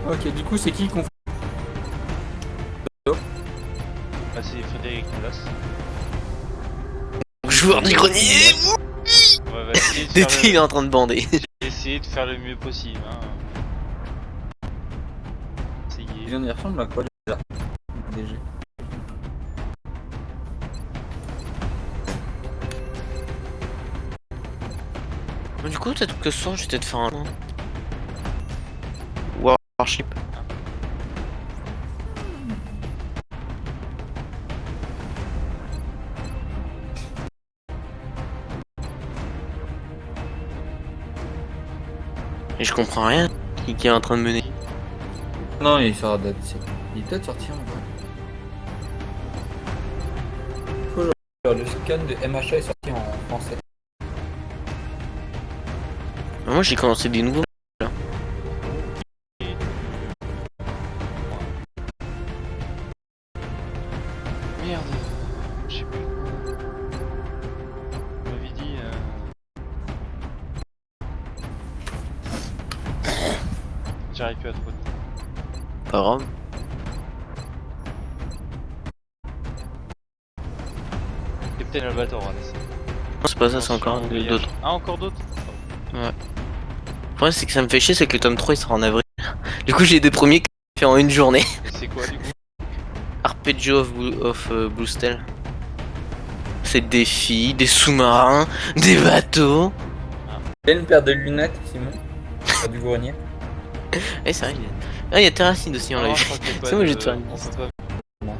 Ok, du coup, c'est qui qu'on fait? Bah, c'est Frédéric Nicolas. Joueur du grenier! Ouais, va essayer de Dété, faire il est le... en train de bander. essayer de faire le mieux possible. Hein. Il Essayez. vient de ressemble à quoi déjà? DG. Du coup, peut-être que ce soir, je vais peut-être faire un. Warship. Et je comprends rien qui est en train de mener. Non, il sort d'être. Il est peut-être sorti en vrai. Le scan de MHA est sorti en français. Moi j'ai commencé des nouveaux. Merde. Je sais plus. On m'avait dit. J'arrive plus à trouver. Pas grave. Captain Albator, hein, Non, c'est pas ça, c'est encore d'autres. Ah, encore d'autres? Le problème c'est que ça me fait chier, c'est que le tome 3 il sera en avril. Du coup j'ai des premiers qui fait en une journée. Et c'est quoi du coup? Arpeggio of Blue Steel. C'est des filles, des sous-marins, des bateaux. Il y a une paire de lunettes, Simon. Sur du grenier. Eh c'est vrai, ah il y a Terracide aussi, on l'a Non, vu. je crois qu'il y a pas C'est moi, de- j'ai te faire une on liste. peut pas-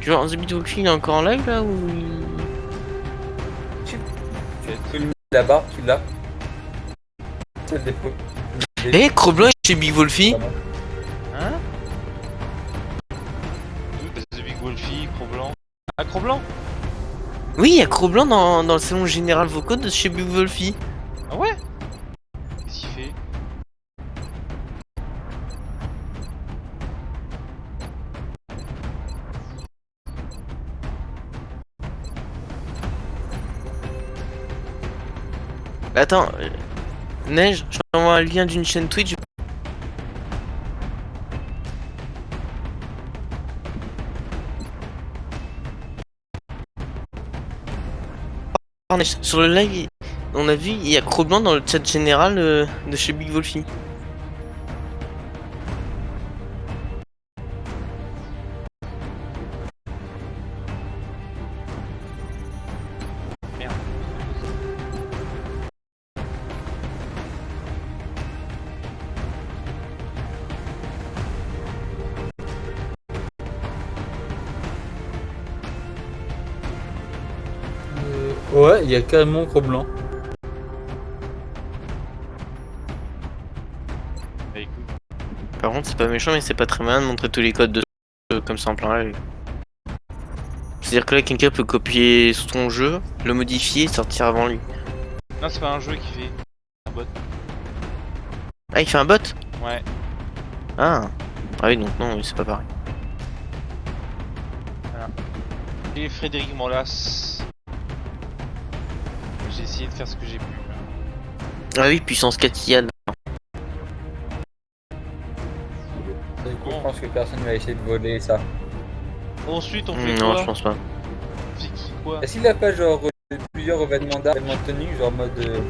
Genre The Beatles il est encore en live là ou... Tu peux lui mettre la barre, tu l'as. Celle des pots. Eh Cro-Blanc chez Big Wolfie. Hein? The Big Wolfie, Cro-Blanc. Ah, Cro-Blanc? Oui, il y a Cro-Blanc dans le salon général vocaux de chez Big Wolfie. Ah ouais? Qu'est-ce qu'il fait? Attends, Neige, je t'envoie un lien d'une chaîne Twitch. Sur le live, on a vu, il y a Cro-Blanc dans le chat général de chez Big Wolfie. Merde. Ouais, il y a carrément Cro-Blanc. Bah écoute, Par contre, c'est pas méchant, mais c'est pas très malin de montrer tous les codes de comme ça en plein live. C'est-à-dire que là, quelqu'un peut copier son jeu, le modifier et sortir avant lui. non, c'est pas un jeu qui fait un bot. Ah, il fait un bot? Ouais. Ah. Ah oui, donc non, oui, c'est pas pareil. Et Frédéric Molas. J'ai essayé de faire ce que j'ai pu. Ah oui, puissance Catillane. Du coup, je pense que personne va essayer de voler ça. Ensuite, on fait Non, quoi? je pense pas. On fait qui quoi? Est-ce qu'il a pas genre plusieurs événements d'art, événements de tenue, genre mode.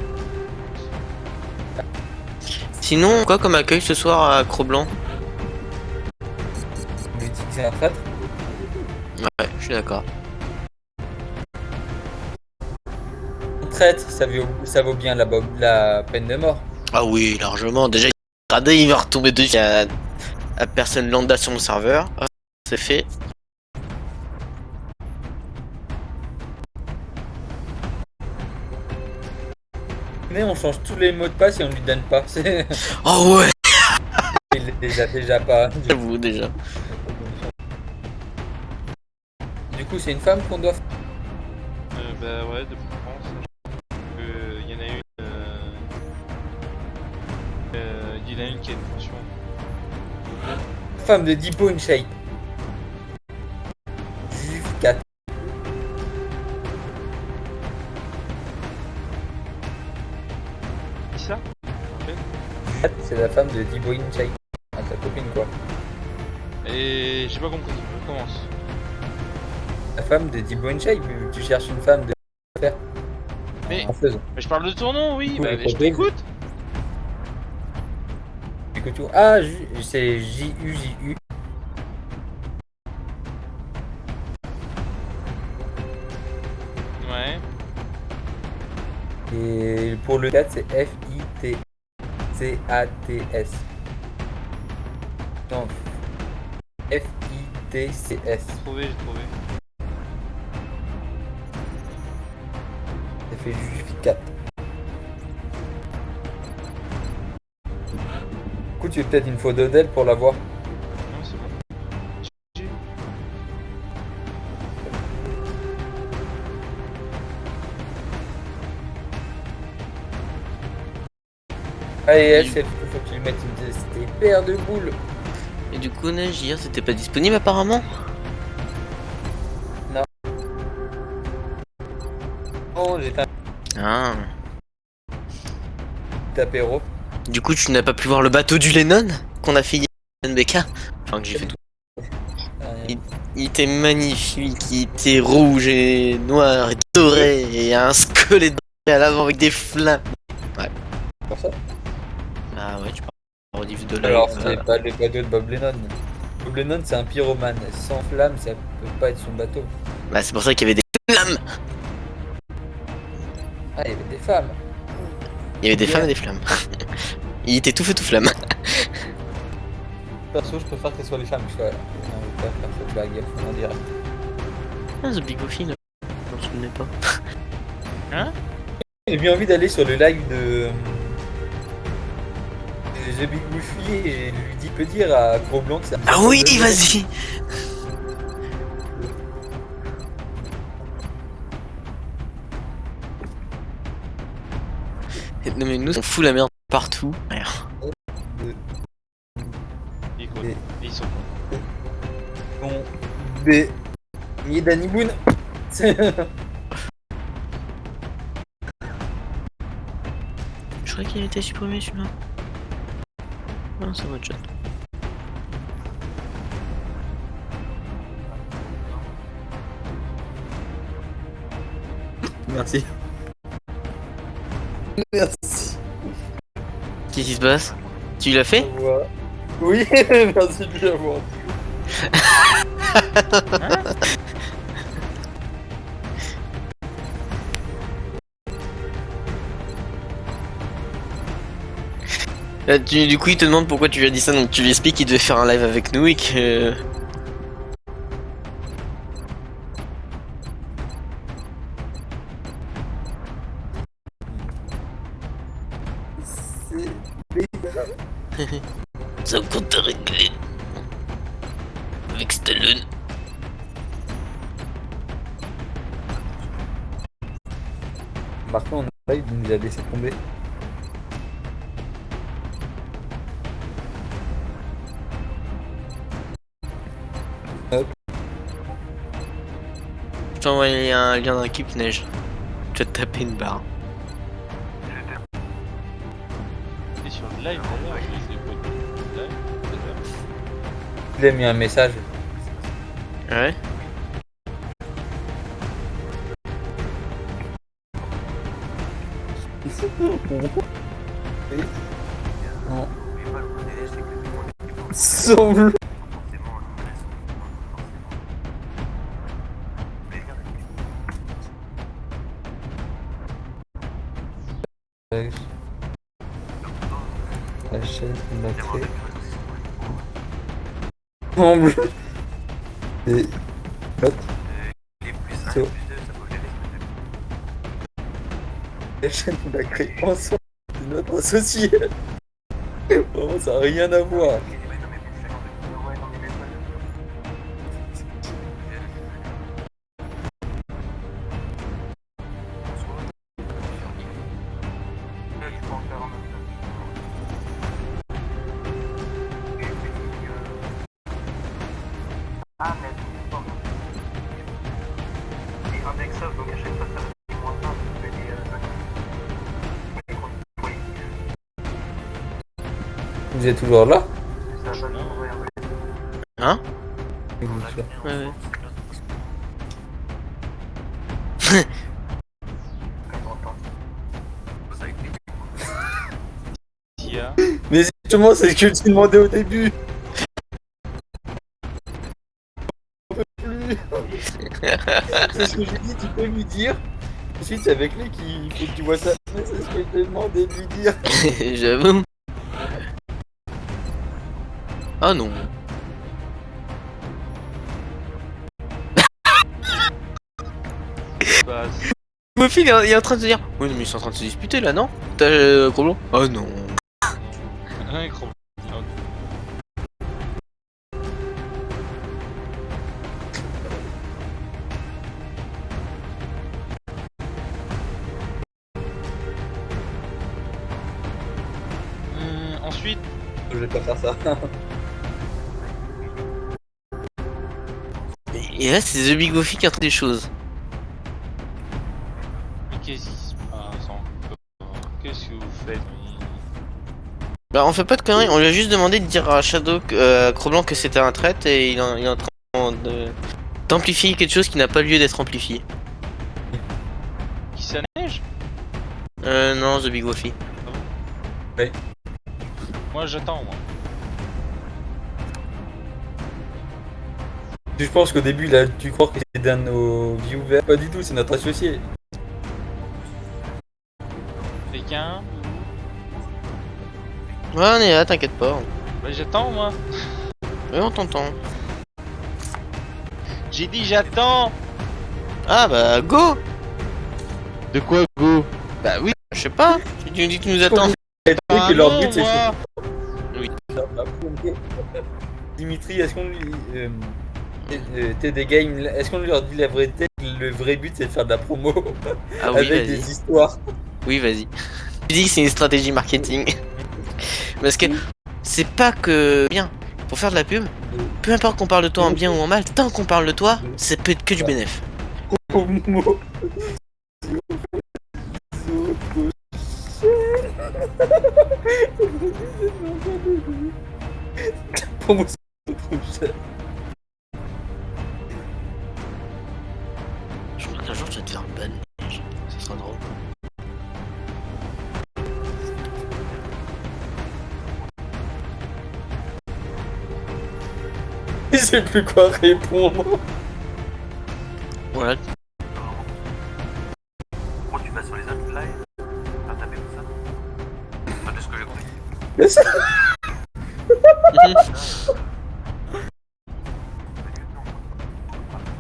Sinon, quoi comme accueil ce soir à Cro-Blanc? lui dit que c'est un traître? Ouais, je suis d'accord. Un traître, ça vaut bien la peine de mort. Ah oui, largement. Déjà, il va retomber dessus à personne lambda sur mon serveur. Ah, c'est fait. Mais on change tous les mots de passe et on lui donne pas. Oh ouais, Il les a déjà pas. j'avoue déjà. Du coup, c'est une femme qu'on doit. Bah ouais, de préférence. Il y en a une. Il y en a une qui a une fonction. Femme de Deepo in Shape. Juif 4. Qui ça? C'est la femme de Deepo in Shape. Ah, ta copine quoi. Et j'ai pas compris. On commence. La femme de Deepo in Shape. Tu cherches une femme de. Mais, En faisant. mais je parle de ton nom, oui. Oui, Bah, mais je t'écoute. Écoute, ah, c'est J-U-J-U. Ouais. Et pour le 4, c'est F-I-T-C-A-T-S. Non. F-I-T-C-S. J'ai trouvé. Ça fait Juif 4. Du coup, tu veux peut-être une photo d'elle pour la voir. Non, c'est bon. Ah, et elle, c'est faut que tu lui mettes une paire de boules. Et du coup, Nagir, c'était pas disponible apparemment? Oh, j'ai un Ah. petit apéro. Du coup, tu n'as pas pu voir le bateau du Lennon qu'on a fait hier à NBK? Enfin, que j'ai fait tout. Il était magnifique, il était rouge et noir et doré et un squelette à l'avant avec des flammes. Pour ça. Ah ouais, tu parles de rediff de live. Alors, c'est pas le bateau de Bob Lennon. Bob Lennon, c'est un pyromane. Sans flamme, ça peut pas être son bateau. Bah, c'est pour ça qu'il y avait des flammes. Ah, il y avait des femmes. Il y avait des femmes et des flammes. Il était tout feu tout flamme. Perso, je préfère que ce soit les femmes. Je n'arrive pas à faire cette blague en direct. Ah, The Big Wolfie, là. Je m'en souvenais pas. J'ai bien envie d'aller sur le live de The Big Wolfie et lui dit peut dire à Gros Blanc que ça. Ah oui, vas-y. Non mais nous on fout la merde partout. Et quoi? Et- Et ils sont cons. Bon, B. Et Danny Boone. Je croyais qu'il était supprimé celui-là. Non, c'est votre chat. Merci. Merci. Qu'est-ce qui se passe? Tu l'as fait? Au revoir. Oui, merci de l'avoir. Du coup, il te demande pourquoi tu lui as dit ça, donc tu lui expliques qu'il devait faire un live avec nous et que. Ça compte à régler. Avec Stallone. Martin, on a il nous a laissé tomber. Hop. Je t'ai envoyé un lien d'un Keep Neige. Tu vas te taper une barre. T'es sur le live d'ailleurs, je les ai pas dit. Live, Il a mis un message. Ouais. Non. Saoul. La chaîne batterie. Ensemble. Et. Hop. So. La chaîne on l'a créée ensemble. C'est notre associé. Vraiment, ça n'a rien à voir. Vous êtes toujours là? Hein? Ouais. Ouais. Tia. Mais justement, c'est ce que tu demandais au début. C'est ce que j'ai dit, tu peux lui dire. Ensuite, c'est avec lui qu'il faut que tu vois ça. Mais c'est ce que je t'ai demandé de lui dire. J'avoue. Ah non. Bah, Goofy il est en train de se dire. Oui, mais ils sont en train de se disputer là, non? T'as Grelot? Oh non. incroyable. Ensuite, Je vais pas faire ça. Et là, c'est The Big Goofy qui a des choses. mais qu'est-ce qui se passe encore? Qu'est-ce que vous faites? Bah, on fait pas de conneries, on lui a juste demandé de dire à Shadow, à Cro-Blanc que c'était un traître et il est en train d'amplifier quelque chose qui n'a pas lieu d'être amplifié. Qui ça neige? Non, The Big Goofy. Moi j'attends, moi. Je pense qu'au début, il a dû croire que c'était d'un de nos viewers. Pas du tout, c'est notre associé. Quelqu'un? Ouais, on est là, t'inquiète pas. Bah j'attends, moi. Ouais, on t'entend. J'ai dit j'attends. Ah bah, go! De quoi go? Bah oui, je sais pas. Tu nous dis que tu nous attends. Et que leur non, but, c'est moi. Dimitri, est-ce qu'on lui. TD Game, est-ce qu'on leur dit la vérité? Le vrai but, c'est de faire de la promo Ah oui, avec vas-y. des histoires. Oui, vas-y. Tu dis que c'est une stratégie marketing. Parce que c'est pas que bien. Pour faire de la pub, peu importe qu'on parle de toi en bien ou en mal, tant qu'on parle de toi, ça peut être que du bénéf. Promo. Promo, c'est trop cher. Je crois qu'un jour tu vas te faire ban. Ça sera drôle. Je sais plus quoi répondre. Voilà. Pourquoi tu vas sur les autres lives? T'as tapé tout ça? Enfin, de ce que j'ai compris. Mais ça,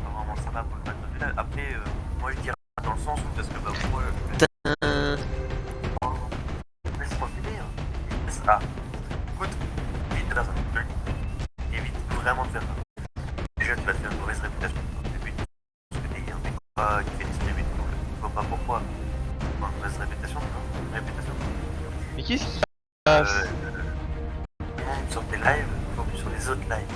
Vraiment ça va pour le match de live. Après, moi je dirais dans le sens où, parce que bah, moi, laisse-moi finir. Ah, écoute, évite de faire ça. Évite vraiment de faire ça. Déjà, tu vas te faire une mauvaise réputation. Et puis, parce que t'es un mec qui fait des streams et tout, je vois pas pourquoi. Une mauvaise réputation, non? Réputation. Mais qu'est-ce qui se passe? Tout le monde sur tes lives, encore plus sur les autres lives.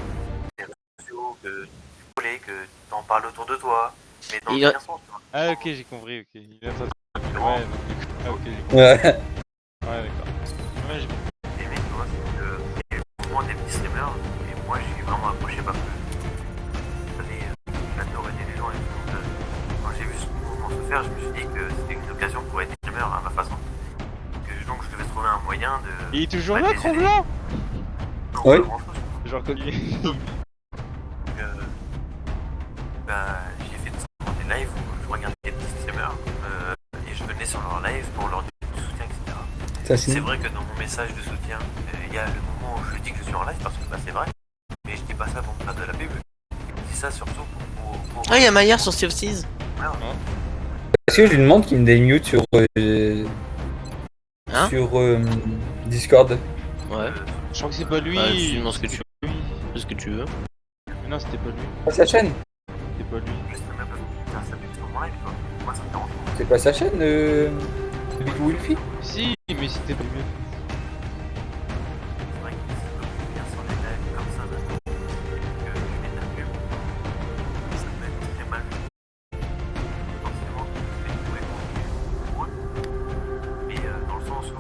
Les réseaux sociaux, que tu voulais, que t'en parles autour de toi, mais dans le Il a- bien sens, tu vois. Ah ok, j'ai compris, ok. Il est en train de... Vraiment, Ouais, donc, ah, ok, j'ai compris. ouais. Ouais, d'accord. Ouais, j'ai... aimé, tu vois, c'est que il y a vraiment des petits streamers, et moi je suis vraiment accroché parce que j'adore aider les gens et tout. Quand j'ai vu ce mouvement se faire, je me suis dit que c'était une occasion pour être streamer à ma façon. Donc je devais trouver un moyen de. Il est toujours Ouais, là, les aider. Tremblant? Non, Oui. pas grand-chose. Genre comme il... Euh, j'ai fait tout simplement des lives où je regardais des petits streamers et je venais sur leur live pour leur dire du soutien, etc. Ça, C'est c'est vrai que dans mon message de soutien, il y a le moment où je dis que je suis en live parce que bah, c'est vrai, mais je dis pas ça pour me faire de la pub. Je dis ça surtout pour Ah, il y a Maillard sur Sea of Thieves. Est-ce que je lui demande qu'il me démute sur, Hein Discord? Ouais. Je crois que c'est pas lui. Bah, tu demandes ce que tu Lui. fais ce que tu veux. Mais non, c'était pas lui. C'est pas sa chaîne? C'était pas lui. Je sais même pas faire sa pub sur mon live, quoi. Moi ça me dérange pas. C'est pas sa chaîne, Big Wolfie? Si, mais c'était pas lui. C'est vrai que ça peut plus bien sur les lives comme ça maintenant. Que je mets de la pub, ça peut être très mal vu. Forcément, je vais trouver pour eux. Mais dans le sens où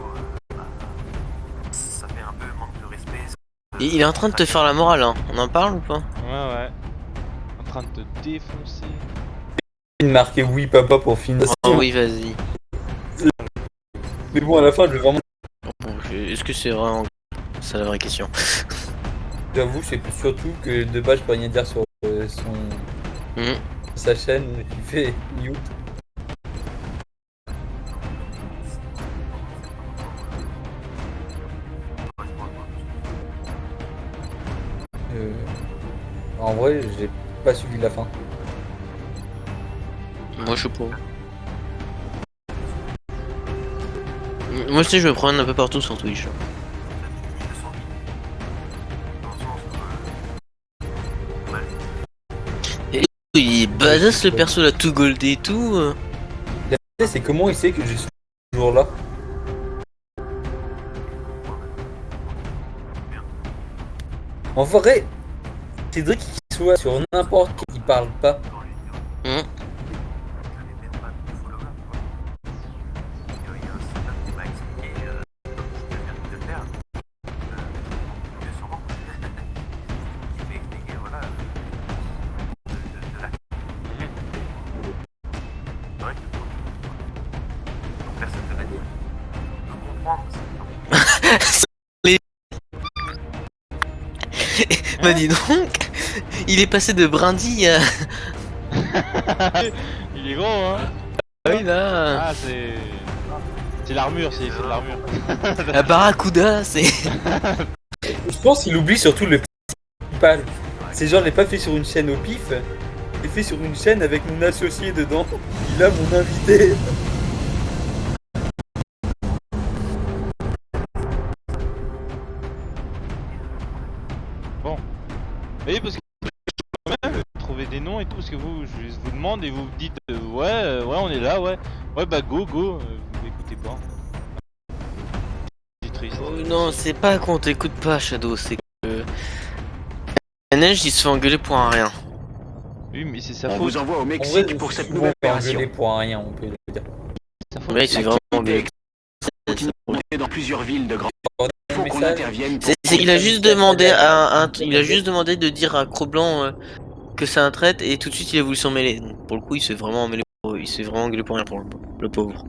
ça fait un peu manque de respect. Il est en train de te faire la morale, hein. On en parle ou pas? Ouais, ouais. En train de te défoncer. Il marquait oui papa pour finir. Oh oui, vas-y. Mais bon, à la fin, je vais vraiment. Bon, est-ce que c'est vraiment... C'est la vraie question. J'avoue, c'est surtout que de base, je peux rien dire sur Mhm. sa chaîne. Il fait mute. En vrai, j'ai pas suivi la fin. Moi, je sais pas. Moi, je sais, je me promène un peu partout sur Twitch. Il est badass le perso là, tout goldé et tout. La vérité, c'est comment il sait que je suis toujours là. En vrai, Cédric qui soit sur n'importe qui parle pas. Mhm. Bah dis donc, il est passé de brindille à... Il est gros, hein. Ah oui là... Ah, c'est... C'est l'armure, c'est de l'armure. À Barracuda, c'est... Je pense qu'il oublie surtout le principal. C'est genre, je l'ai pas fait sur une chaîne au pif. Je l'ai fait sur une chaîne avec mon associé dedans. Il a mon invité. Oui, parce que quand même, trouver des noms et tout, parce que vous, je vous demande et vous me dites ouais, on est là, ouais. Ouais, bah go, vous m'écoutez pas. C'est triste. Non, c'est pas qu'on t'écoute pas, Shadow, c'est que... La neige, il se fait engueuler pour un rien. Oui, mais c'est sa On faute. vous envoie au En vrai, Mexique pour cette nouvelle opération. engueulé pour un rien, on peut le dire. Sa faute. Ouais, il se fait vraiment engueuler. Continue de monter dans plusieurs villes de grands. Il faut qu'on Message. intervienne pour... Il a juste demandé à il a juste demandé de dire à Cro-Blanc que c'est un traître et tout de suite il a voulu s'en mêler. Donc, pour le coup, il s'est vraiment emmêlé il s'est vraiment engueulé pour rien pour le pauvre.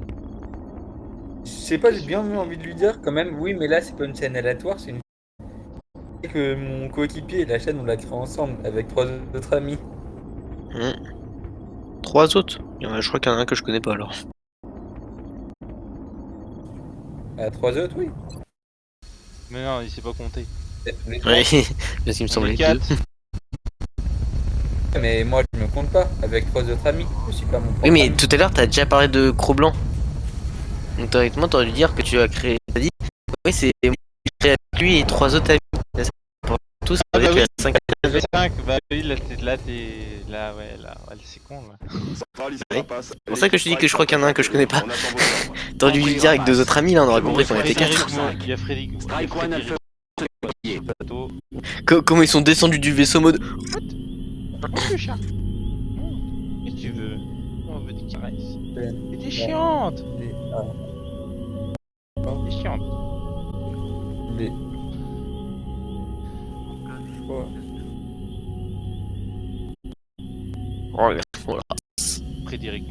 Je sais pas, j'ai bien envie de lui dire quand même, oui, mais là, c'est pas une chaîne aléatoire, c'est une. que mon coéquipier et la chaîne, on l'a créé ensemble avec 3 autres amis. 3 autres. Je crois qu'il y en a un que je connais pas alors. Ah, 3 autres, oui. Mais non, il sait pas compter. Les trois. Ouais, parce qu'il me On semblait est que 4. Mais moi, je me compte pas avec 3 autres amis. Je suis pas mon propre Oui, mais ami. tout à l'heure, t'as déjà parlé de Cro-Blanc. Donc théoriquement, t'aurais dû dire que tu as créé. T'as dit, oui, c'est moi qui ai créé avec lui et 3 autres amis. Pour tous, ça Ah veut bah dire oui. qu'il y a 5 5, bah oui, là ouais, c'est con là. C'est pour ça que je te dis que je crois qu'il y en a un que je connais pas. T'aurais dû lui dire avec 2 autres amis, là, on aurait compris qu'on était 4. Il y a Frédéric. Strike One Alpha. Bateau. Comment ils sont descendus du vaisseau mode. Qu'est-ce que tu veux? On veut des caresses. T'es chiante. T'es chiante. Les- Oh, voilà. Frédéric.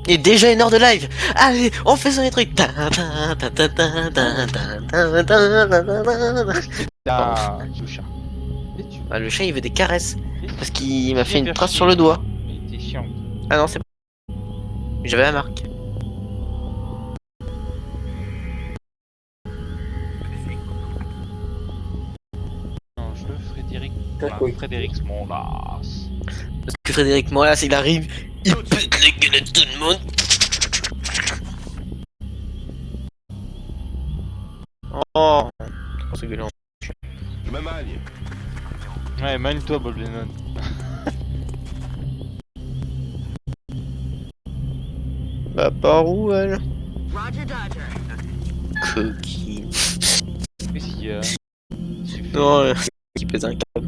Et déjà 1 heure de live. Allez, on fait ça les trucs. Ah, le chat. Ah, le chat il veut des caresses parce qu'il m'a fait une trace sur le doigt. Il était chiant. Ah non, c'est pas. J'avais la marque. Non, je veux Frédéric. D'accord. Voilà, Frédéric Mondas. Parce que Frédéric Moras il arrive, il pète la gueule à tout le monde. Oh, c'est gueulant. Je me magne. Ouais, manie-toi, Bob Lennon. Bah par où elle? Coquine. Qu'est-ce qu'il y a? Non, qui pèse un câble.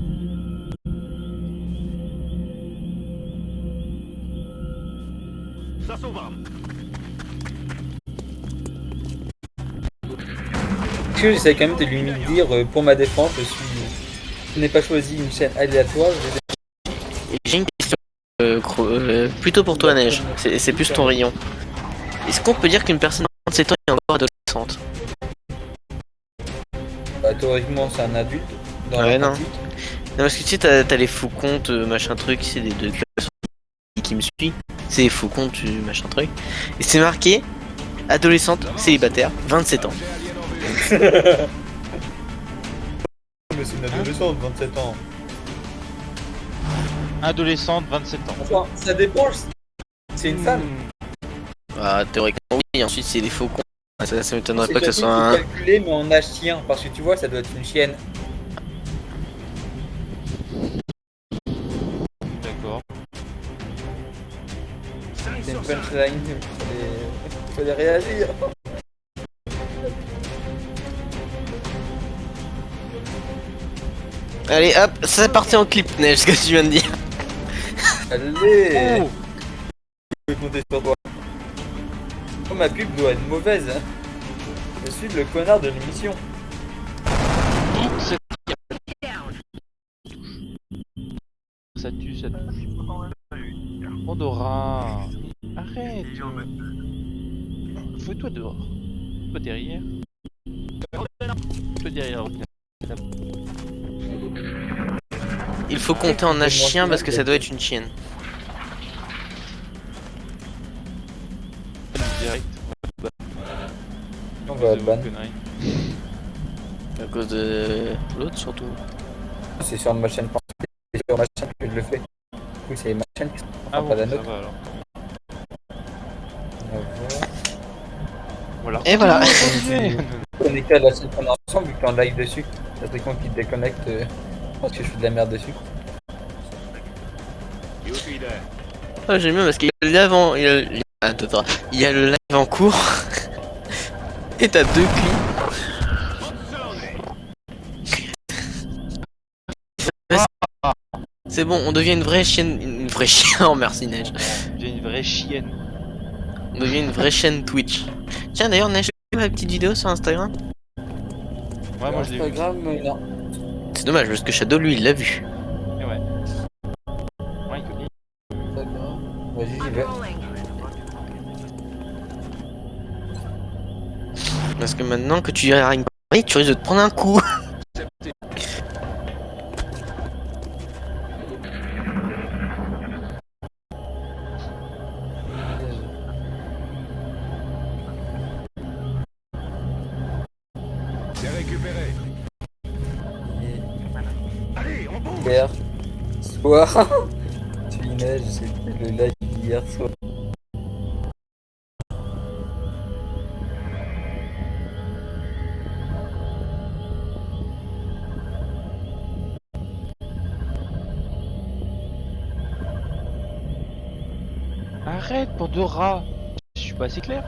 Ça s'ouvre. Est-ce que j'essaie quand même de lui dire pour ma défense, je n'ai pas choisi une chaîne aléatoire. Et j'ai une question, plutôt pour toi Neige, c'est plus ton rayon. Est-ce qu'on peut dire qu'une personne de 27 ans est encore adolescente? Bah, théoriquement, c'est un adulte. Dans Ouais, la non. pratique. Non parce que tu sais t'as les faux comptes machin truc, c'est des deux classes qui me suit. C'est les faux comptes machin truc. Et c'est marqué adolescente, célibataire, 27 ans. Mais c'est une adolescente, 27 ans. Adolescente, 27 ans. Enfin, ça dépend. C'est une femme. Bah théoriquement oui, et ensuite c'est les faux comptes. Ça m'étonnerait C'est pas que ce facile soit de un... calculer, mais en âge chien, parce que tu vois, ça doit être une chienne. D'accord. C'est une punchline. Fallait réagir. Allez hop, ça partit en clip Neige, ce que tu viens de dire. Allez. Oh, Je peux compter sur toi. Oh, ma pub doit être mauvaise. Hein. Je suis le connard de l'émission. c'est... Ça tue, ça touche. Pandora. Arrête. Fais-toi dehors. Toi derrière. Toi derrière. Il faut compter en âge chien parce que ça doit être une chienne. Direct. On va ban. À cause de l'autre surtout. C'est sur ma chaîne. C'est sur ma chaîne que je le fais. Oui, c'est ma chaîne qui se Ah prend pas bon, la ça note. va alors. On va voir. Voilà. Et voilà. Connecté à la chaîne qu'on a ensemble, vu que t'es en live dessus. Ça serait con qu'il te déconnecte parce que je fais de la merde dessus. Ah, j'aime bien parce qu'il y a le live en... Attends, il y a le live en cours. Et t'as 2 cuits. C'est bon, on devient une vraie chienne... Une vraie chienne, oh merci Neige. J'ai une vraie chienne. On devient une vraie chaîne Twitch. Tiens d'ailleurs Neige, tu as vu ma petite vidéo sur Instagram? Ouais, moi je l'ai vu. Instagram, non. C'est dommage parce que Shadow lui il l'a vu. Et ouais. Ouais, il connaît. Instagram. Vas-y, j'y vais. Parce que maintenant que tu as une connerie, tu risques de te prendre un coup. C'est récupéré. Allez, on bouge. Hier soir, tu imagines, j'ai fait le live hier soir. Arrête pour deux rats. Je suis pas assez clair.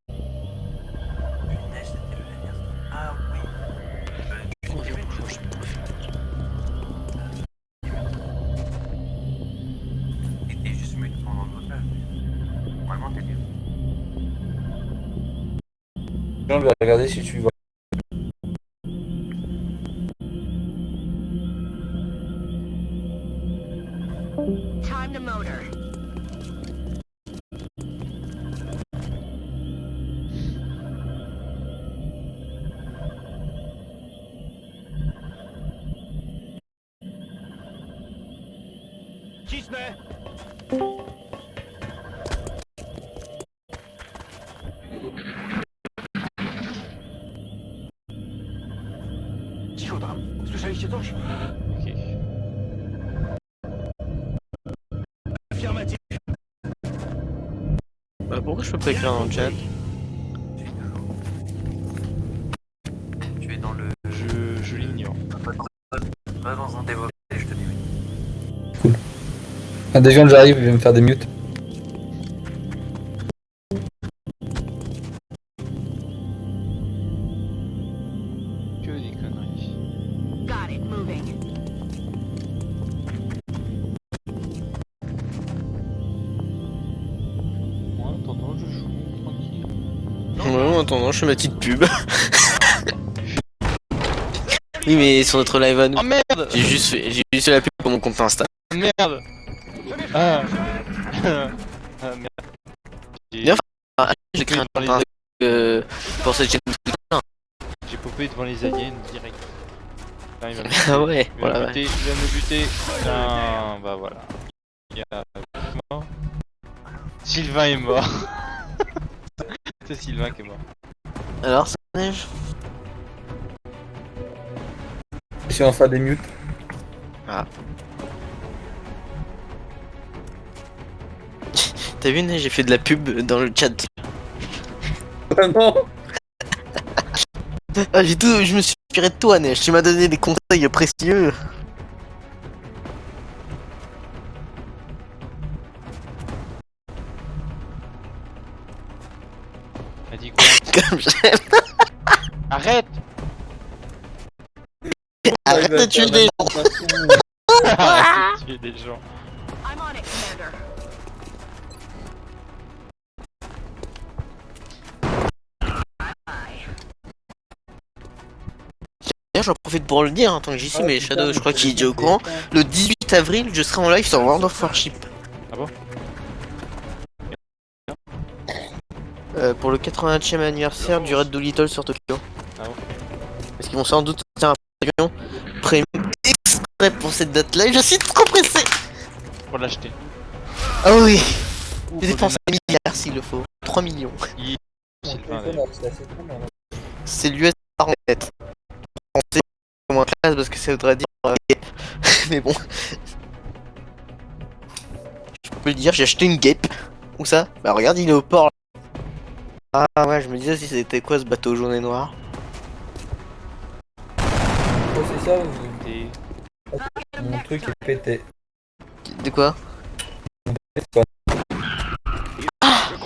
Punaise, c'était le dernier. Ah oui. T'étais juste mute pendant le votage. Normalement, t'étais. Je vais regarder si tu vois. Time to motor. Qui se met? Cicho tam, słyszeliście coś? Ok. Affirmatif. Pourquoi je peux pas écrire dans le chat? Tu es dans le. Je l'ignore. Va dans un développeur et je te dis oui. Ah, déjà, j'arrive, il va me faire des mutes. Que des conneries. Got it, moving. Moi, en attendant, je joue tranquille. Ouais, en attendant, je fais ma petite pub. Oui, mais sur notre live à nous. Oh merde. J'ai juste fait la pub pour mon compte Insta. Merde. Ah. Ah merde. J'ai Bien. J'ai créé un dans les- compte Insta pour cette chaîne. j'ai popé devant les aliens direct. Putain, il va me Ah ouais, Il va voilà. me Ouais. buter, il va me buter. Putain, bah voilà. Il y a mort. Sylvain est mort. C'est Sylvain qui est mort. Alors, ça neige. Je suis en faire des mutes. T'as vu, Neige, j'ai fait de la pub dans le chat. Vraiment? Ah, je me suis inspiré de toi, Neige. Tu m'as donné des conseils précieux. Elle dit quoi? Comme j'aime. Arrête. Arrête de tuer des gens. Arrête de tuer des gens. I'm on it, Commander. D'ailleurs, j'en profite pour le dire, tant que j'y suis, mais Shadow, je crois qu'il est déjà au courant. Le 18 avril, je serai en live sur World of Warship. Ah bon? Pour le 80e anniversaire du Raid de Little sur Tokyo. Ah bon? Parce qu'ils vont sans doute sortir un avion premium exprès pour cette date-là et je suis trop pressé. Pour l'acheter. Ah oui, Ou j'ai pour dépensé 1 milliard s'il le faut. 3 millions. lui- Sylvain, d'ailleurs. C'est l'US par en tête. Français comme en classe parce que ça voudrait dire Gape. Mais bon. Je peux le dire, j'ai acheté une Gape. Où ça? Bah regarde, il est au port. Là. Ah ouais, je me disais si c'était quoi ce bateau jaune et noir. C'est ça, Et- mon truc est pété. De quoi?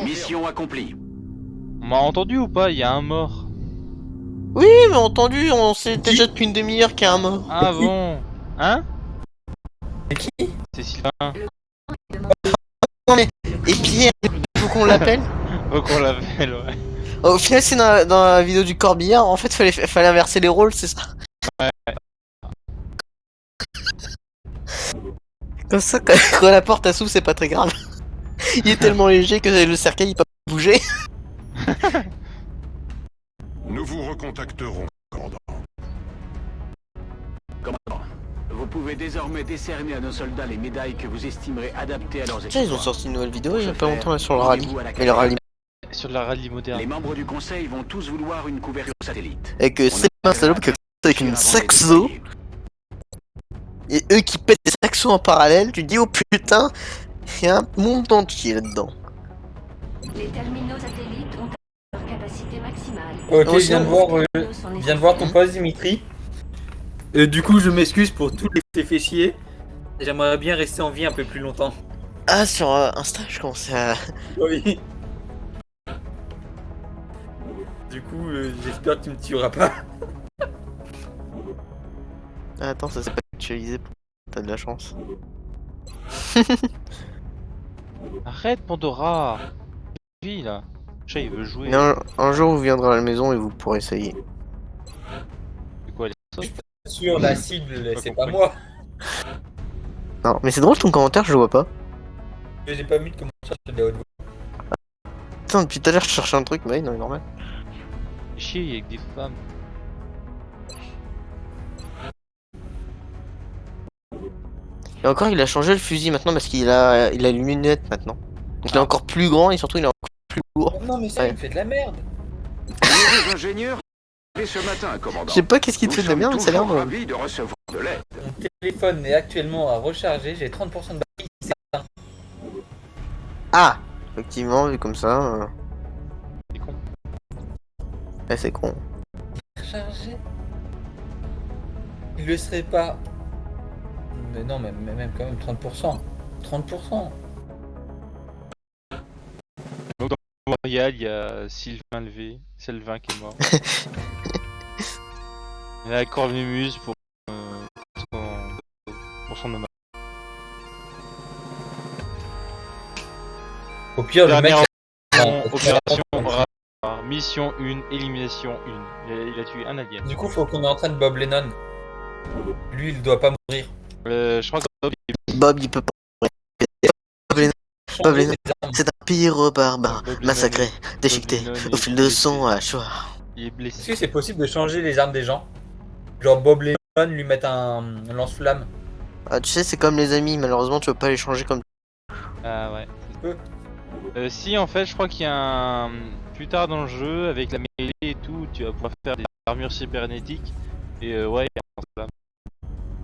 Mission accomplie. On m'a entendu ou pas? Il y a un mort. Oui, mais entendu, on sait déjà depuis une demi-heure qu'il y a un mort. Ah bon? Hein? C'est qui? C'est Sylvain. Et Pierre, faut qu'on l'appelle? Faut qu'on l'appelle, ouais. Au final, c'est dans la vidéo du corbillard. En fait, fallait inverser les rôles, c'est ça? Ouais. Comme ça, quand la porte s'ouvre, c'est pas très grave. Il est tellement léger que le cercueil il peut pas bouger. Nous vous recontacterons, commandant. Commandant, vous pouvez désormais décerner à nos soldats les médailles que vous estimerez adaptées à leurs Tiens, ils ont exploits. sorti une nouvelle vidéo Pour il y a ce pas faire, longtemps là, sur le rallye. rendez-vous à la Et le rallye Sur la rallye moderne. Les membres du conseil vont tous vouloir une couverture satellite. avec On c'est un salope qui avec une avant de les saxo. déployer. Et eux qui pètent des saxos en parallèle, tu te dis oh putain, il y a un monde entier là-dedans. Les terminaux satellites ont leur capacité maximale. Ok, Oh, je viens de voir ton poste, Dimitri. Du coup, je m'excuse pour tous les effets chier. J'aimerais bien rester en vie un peu plus longtemps. Ah, sur Insta, je commence à. Oui. Du coup, j'espère que tu me tueras pas. Ah, attends, ça s'est pas actualisé. T'as de la chance. Arrête, Pandora. Vie là. Chat, il veut jouer. Mais un jour, vous viendrez à la maison et vous pourrez essayer. C'est quoi les sauces? Sur la cible, c'est pas compris. moi. Non, mais c'est drôle ton commentaire, je le vois pas. J'ai pas mis de commentaire sur la haute voix. Putain, depuis tout à l'heure, je cherchais un truc, mais non, normal. Chier avec des femmes. Et encore, il a changé le fusil maintenant parce qu'il a les lunettes maintenant. Donc il est encore plus grand et surtout il est encore plus lourd. Non, mais ça, Ouais. il me fait de la merde. Les ingénieurs, et ce matin, commandant. Je sais pas qu'est-ce qui te Nous fait de la sommes merde, mais ça a l'air toujours de... ravis de recevoir de l'aide. Mon téléphone est actuellement à recharger, j'ai 30% de batterie. C'est Ah, effectivement, vu comme ça... C'est con. Ouais, c'est con. rechargé. Il le serait pas. Mais non, mais même quand même 30%. 30%. Montréal, il y a Sylvain Levé, Sylvain qui est mort. Il y a Cornemuse pour son hommage. Au pire, le mec. Dernière opération radar, mission 1, élimination 1. Il a tué un alien. Du coup, faut qu'on entraîne Bob Lennon. Lui, il doit pas mourir. Je crois que Bob, Bob, il peut pas... Bob Lennon, Changer les armes. c'est un pyro barbare, Bob Lennon massacré, Bob déchiqueté, Lennon au est fil de blessé. son à choix. il est Est-ce blessé. que c'est possible de changer les armes des gens? Genre Bob Lennon lui mettre un lance-flamme. Ah, tu sais, c'est comme les amis, malheureusement, tu peux pas les changer comme... Ah ouais. Tu peux. Si en fait je crois qu'il y a un... Plus tard dans le jeu, avec la mêlée et tout, tu vas pouvoir faire des armures cybernétiques. Et ouais, il y a un flamme.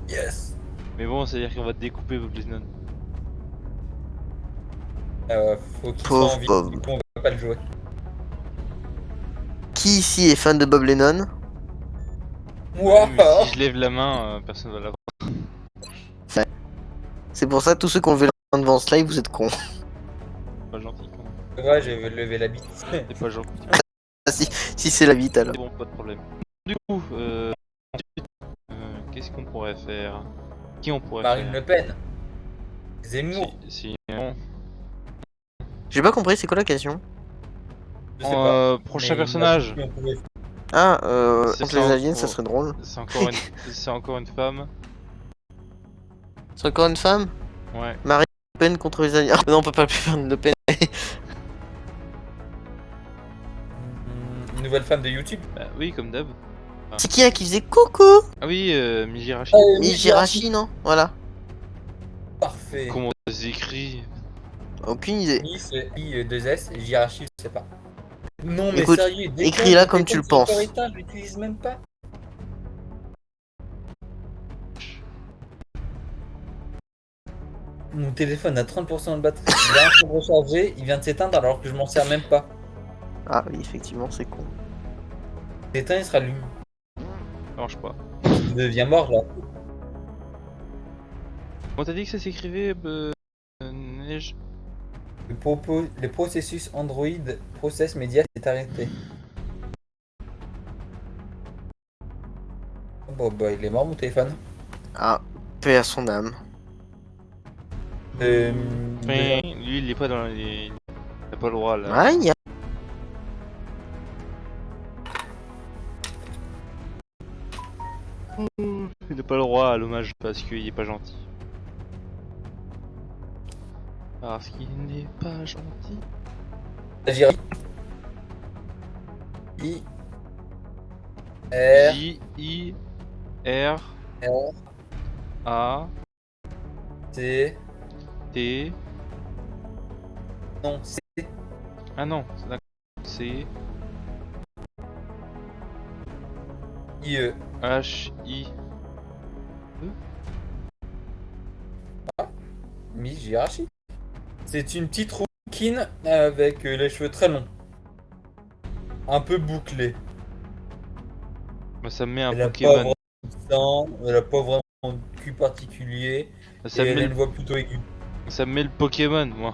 Yes. Mais bon, c'est à dire qu'on va te découper Bob Lennon. Faut qu'il Pauvre soit en vie, Bob. du coup on va pas le jouer. Qui ici est fan de Bob Lennon? Moi. Mais si je lève la main, personne va l'avoir. C'est pour ça, tous ceux qui ont levé la main devant ce live, vous êtes cons. Pas gentil quand même. C'est vrai, j'ai levé la bite. C'est pas gentil. Ah, si c'est la bite alors. C'est bon, pas de problème. Du coup, ensuite, qu'est-ce qu'on pourrait faire? Qui on pourrait Marine faire? Le Pen. Zemmour. Sinon, J'ai pas compris, c'est quoi la question? Je sais pas. prochain Mais personnage. on pouvait- Ah, C'est contre ça, les aliens, oh. ça serait drôle. C'est encore une femme. C'est encore une femme? Ouais. Le Pen contre les aliens. Non, on peut pas plus faire Le Pen. Une nouvelle femme de YouTube. Bah oui, comme d'hab. C'est qui là qui faisait coucou? Ah oui, Mijirashi. Mijirashi, non? Voilà. Parfait. Comment ça s'écrit? Aucune idée. I, c'est I2S, et Jirachi, je sais pas. Non, mais Écoute, sérieux, dès écris-la que comme le tu le téléphone penses. est encore éteint, je l'utilise même pas. Mon téléphone a 30% de batterie, il est en train de recharger, il vient de s'éteindre alors que je m'en sers même pas. Ah oui, effectivement, c'est con. Il s'éteint, il se rallume. Ça marche pas. Il devient mort là. Comment t'as dit que ça s'écrivait, Neige? Le processus Android Process Media s'est arrêté. Bon bah il est mort mon téléphone. Ah, paix à son âme. Lui, il est pas dans les... Il a pas le droit, là. Ouais, il y a... Il a pas le droit à l'hommage parce qu'il est pas gentil. Parce qu'il n'est pas gentil. Jirachi. I. R, J, I, R, R, A, T, T. non, C, Ah non, c'est d'accord. C, I, E. H, I. Miss Hiérarchie. C'est une petite rouquine avec les cheveux très longs. Un peu bouclés. Bah, ça me met un Elle a pas Pokémon. vraiment de sang, elle a pas vraiment de cul particulier. Bah, Et elle a une voix plutôt aiguë. ça me met le Pokémon, moi.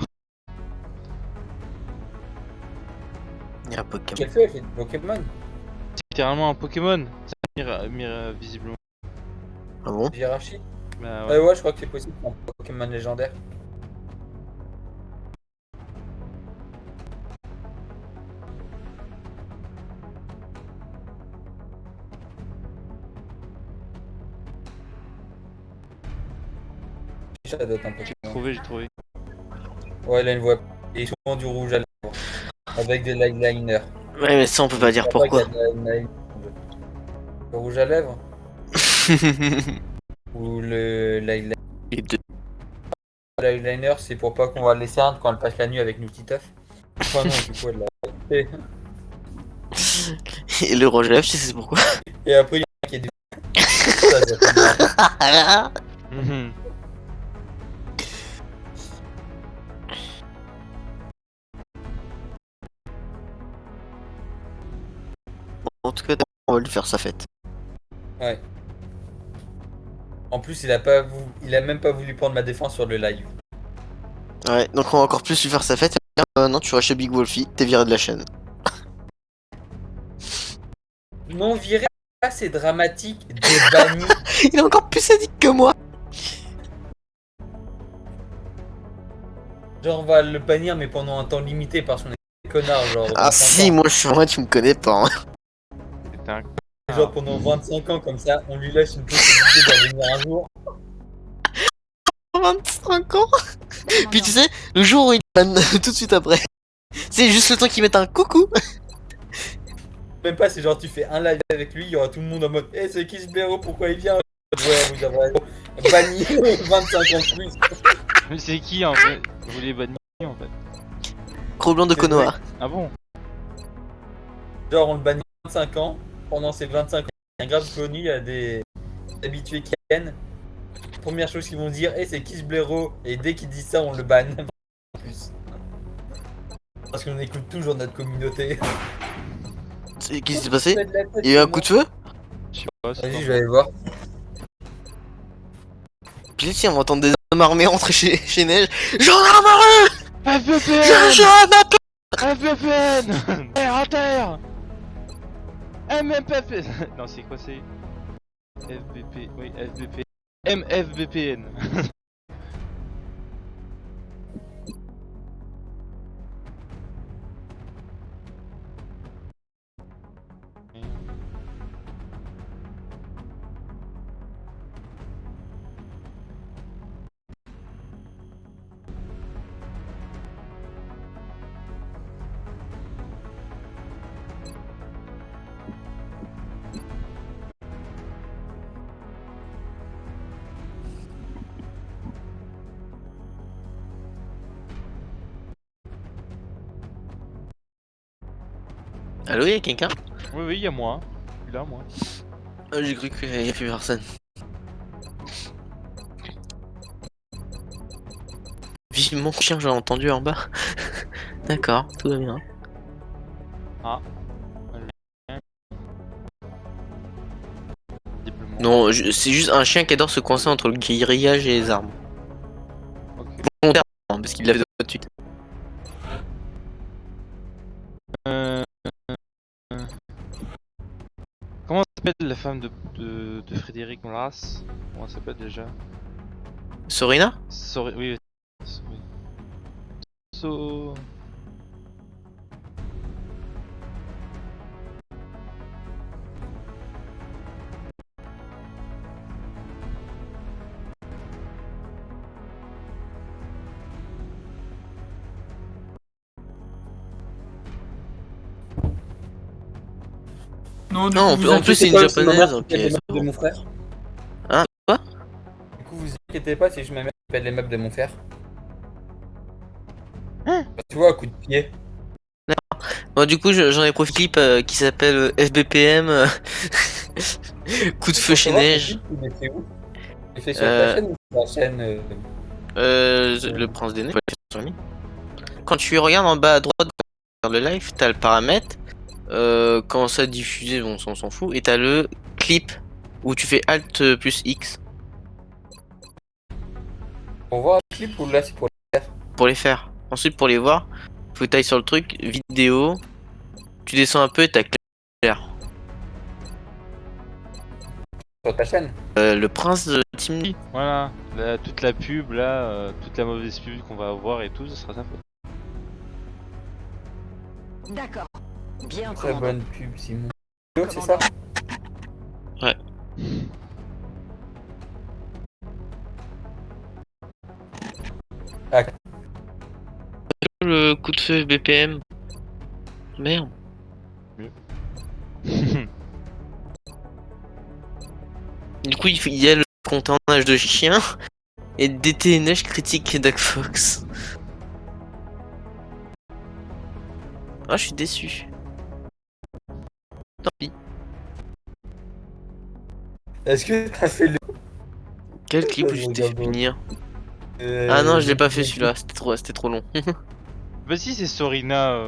Il y a un Pokémon. Qu'elle fait? Elle fait du Pokémon. C'est littéralement un Pokémon. Ça mire, visiblement. Ah bon? Hiérarchie. Bah ouais. Ouais, je crois que c'est possible pour un Pokémon légendaire. Ça doit être un Pokémon. J'ai trouvé. Ouais, elle a une voix. Et souvent du rouge à lèvres. Avec des eyeliners. Ouais, mais ça, on peut pas dire pourquoi. Le rouge à lèvres ou le l'eyeliner. Les deux. L'eyeliner, c'est pour pas qu'on va les cernes quand elle passe la nuit avec nous petits œufs. Enfin non, du coup, elle l'a. Et le rouge à lèvres, tu sais pourquoi? Et après, il y en a qui est du. Ça, ça fait marrant. Mhm. En tout cas, on va lui faire sa fête. Ouais. En plus, il a même pas voulu prendre ma défense sur le live. Ouais, donc on va encore plus lui faire sa fête. Non, tu vas chez Big Wolfie, t'es viré de la chaîne. Non viré, c'est dramatique, débanni. Il est encore plus sadique que moi. Genre, on va le bannir, mais pendant un temps limité parce qu'on est des connards. Genre, Ah 25 si, ans. moi je suis moi, tu me connais pas. Hein. C'est un. Genre, pendant 25 ans, comme ça, on lui laisse une possibilité d'en venir un jour. 25 ans. Puis tu sais, le jour où il banne tout de suite après. C'est juste le temps qu'il mette un coucou. Même pas, c'est genre, tu fais un live avec lui, il y aura tout le monde en mode Eh, c'est qui ce blaireau, pourquoi il vient? Ouais, vous avez banni 25 ans de plus. Mais c'est qui en fait? Vous les bannir en fait. Gros blanc de C'est Konoha. Ah bon? Genre, on le bannit 25 ans. Pendant ces 25 ans, il y a un grave connu, il y a des habitués qui viennent. Première chose qu'ils vont dire, c'est qui ce blaireau? Et dès qu'ils disent ça, on le banne. En plus. Parce qu'on écoute toujours notre communauté. Qu'est-ce qui s'est passé? Il y a eu un coup de feu? Je sais pas. Vas-y, je vais aller voir. Puis si on va entendre des hommes armés rentrer chez Neige. Gendarmerie! FVPN! FVPN! Terre à terre! MFVPN! Non, c'est quoi c'est? FVP. Oui, FVP. MFVPN. Allo, y'a quelqu'un? Oui, oui, y'a moi. Je suis là, moi. J'ai cru qu'il y avait plus personne. Vivement chien, j'ai entendu en bas. D'accord, tout va bien. Ah. Non, c'est juste un chien qui adore se coincer entre le grillage et les arbres. Ok. Volontairement, parce qu'il l'avait de suite. Comment s'appelle la femme de Frédéric Molas? Comment elle s'appelle déjà? Sorina? Sorry, oui. Sorry. So... Non, Non, en plus, c'est une japonaise, ok, les c'est meubles de bon. mon frère. Hein, quoi? Du coup, vous inquiétez pas si je me mets à pète les meubles de mon frère. Hein? Bah, tu vois, à coup de pied. Bon, du coup, j'en ai profité clip qui s'appelle FBPM, coup de feu chez Neige. Il est fait où? Il est fait sur ta chaîne ou sur la chaîne Le Prince des Neiges. Quand tu regardes en bas à droite, dans le live, t'as le paramètre, quand ça diffuser, bon, on s'en fout, et t'as le clip où tu fais Alt plus X Pour voir le clip ou là c'est pour pour les faire. Ensuite, pour les voir, faut que t'ailles sur le truc vidéo, tu descends un peu et t'as clair. sur ta chaîne? Le Prince de Team. Voilà, toute la pub là, toute la mauvaise pub qu'on va avoir et tout, ce sera sa faute. D'accord. Bien, Très commandant. bonne pub, Simon. C'est ça? Ouais. Ah, Le coup de feu FBPM. Merde. Du coup, il y a le contournage de chien et DT Neige critique Dark Fox. Ah, je suis déçu. Tant pis. est-ce que t'as fait le. Quel clip où je t'ai fait punir? Ah non, je l'ai pas fait celui-là, c'était trop long. Vas-y, c'est Sorina.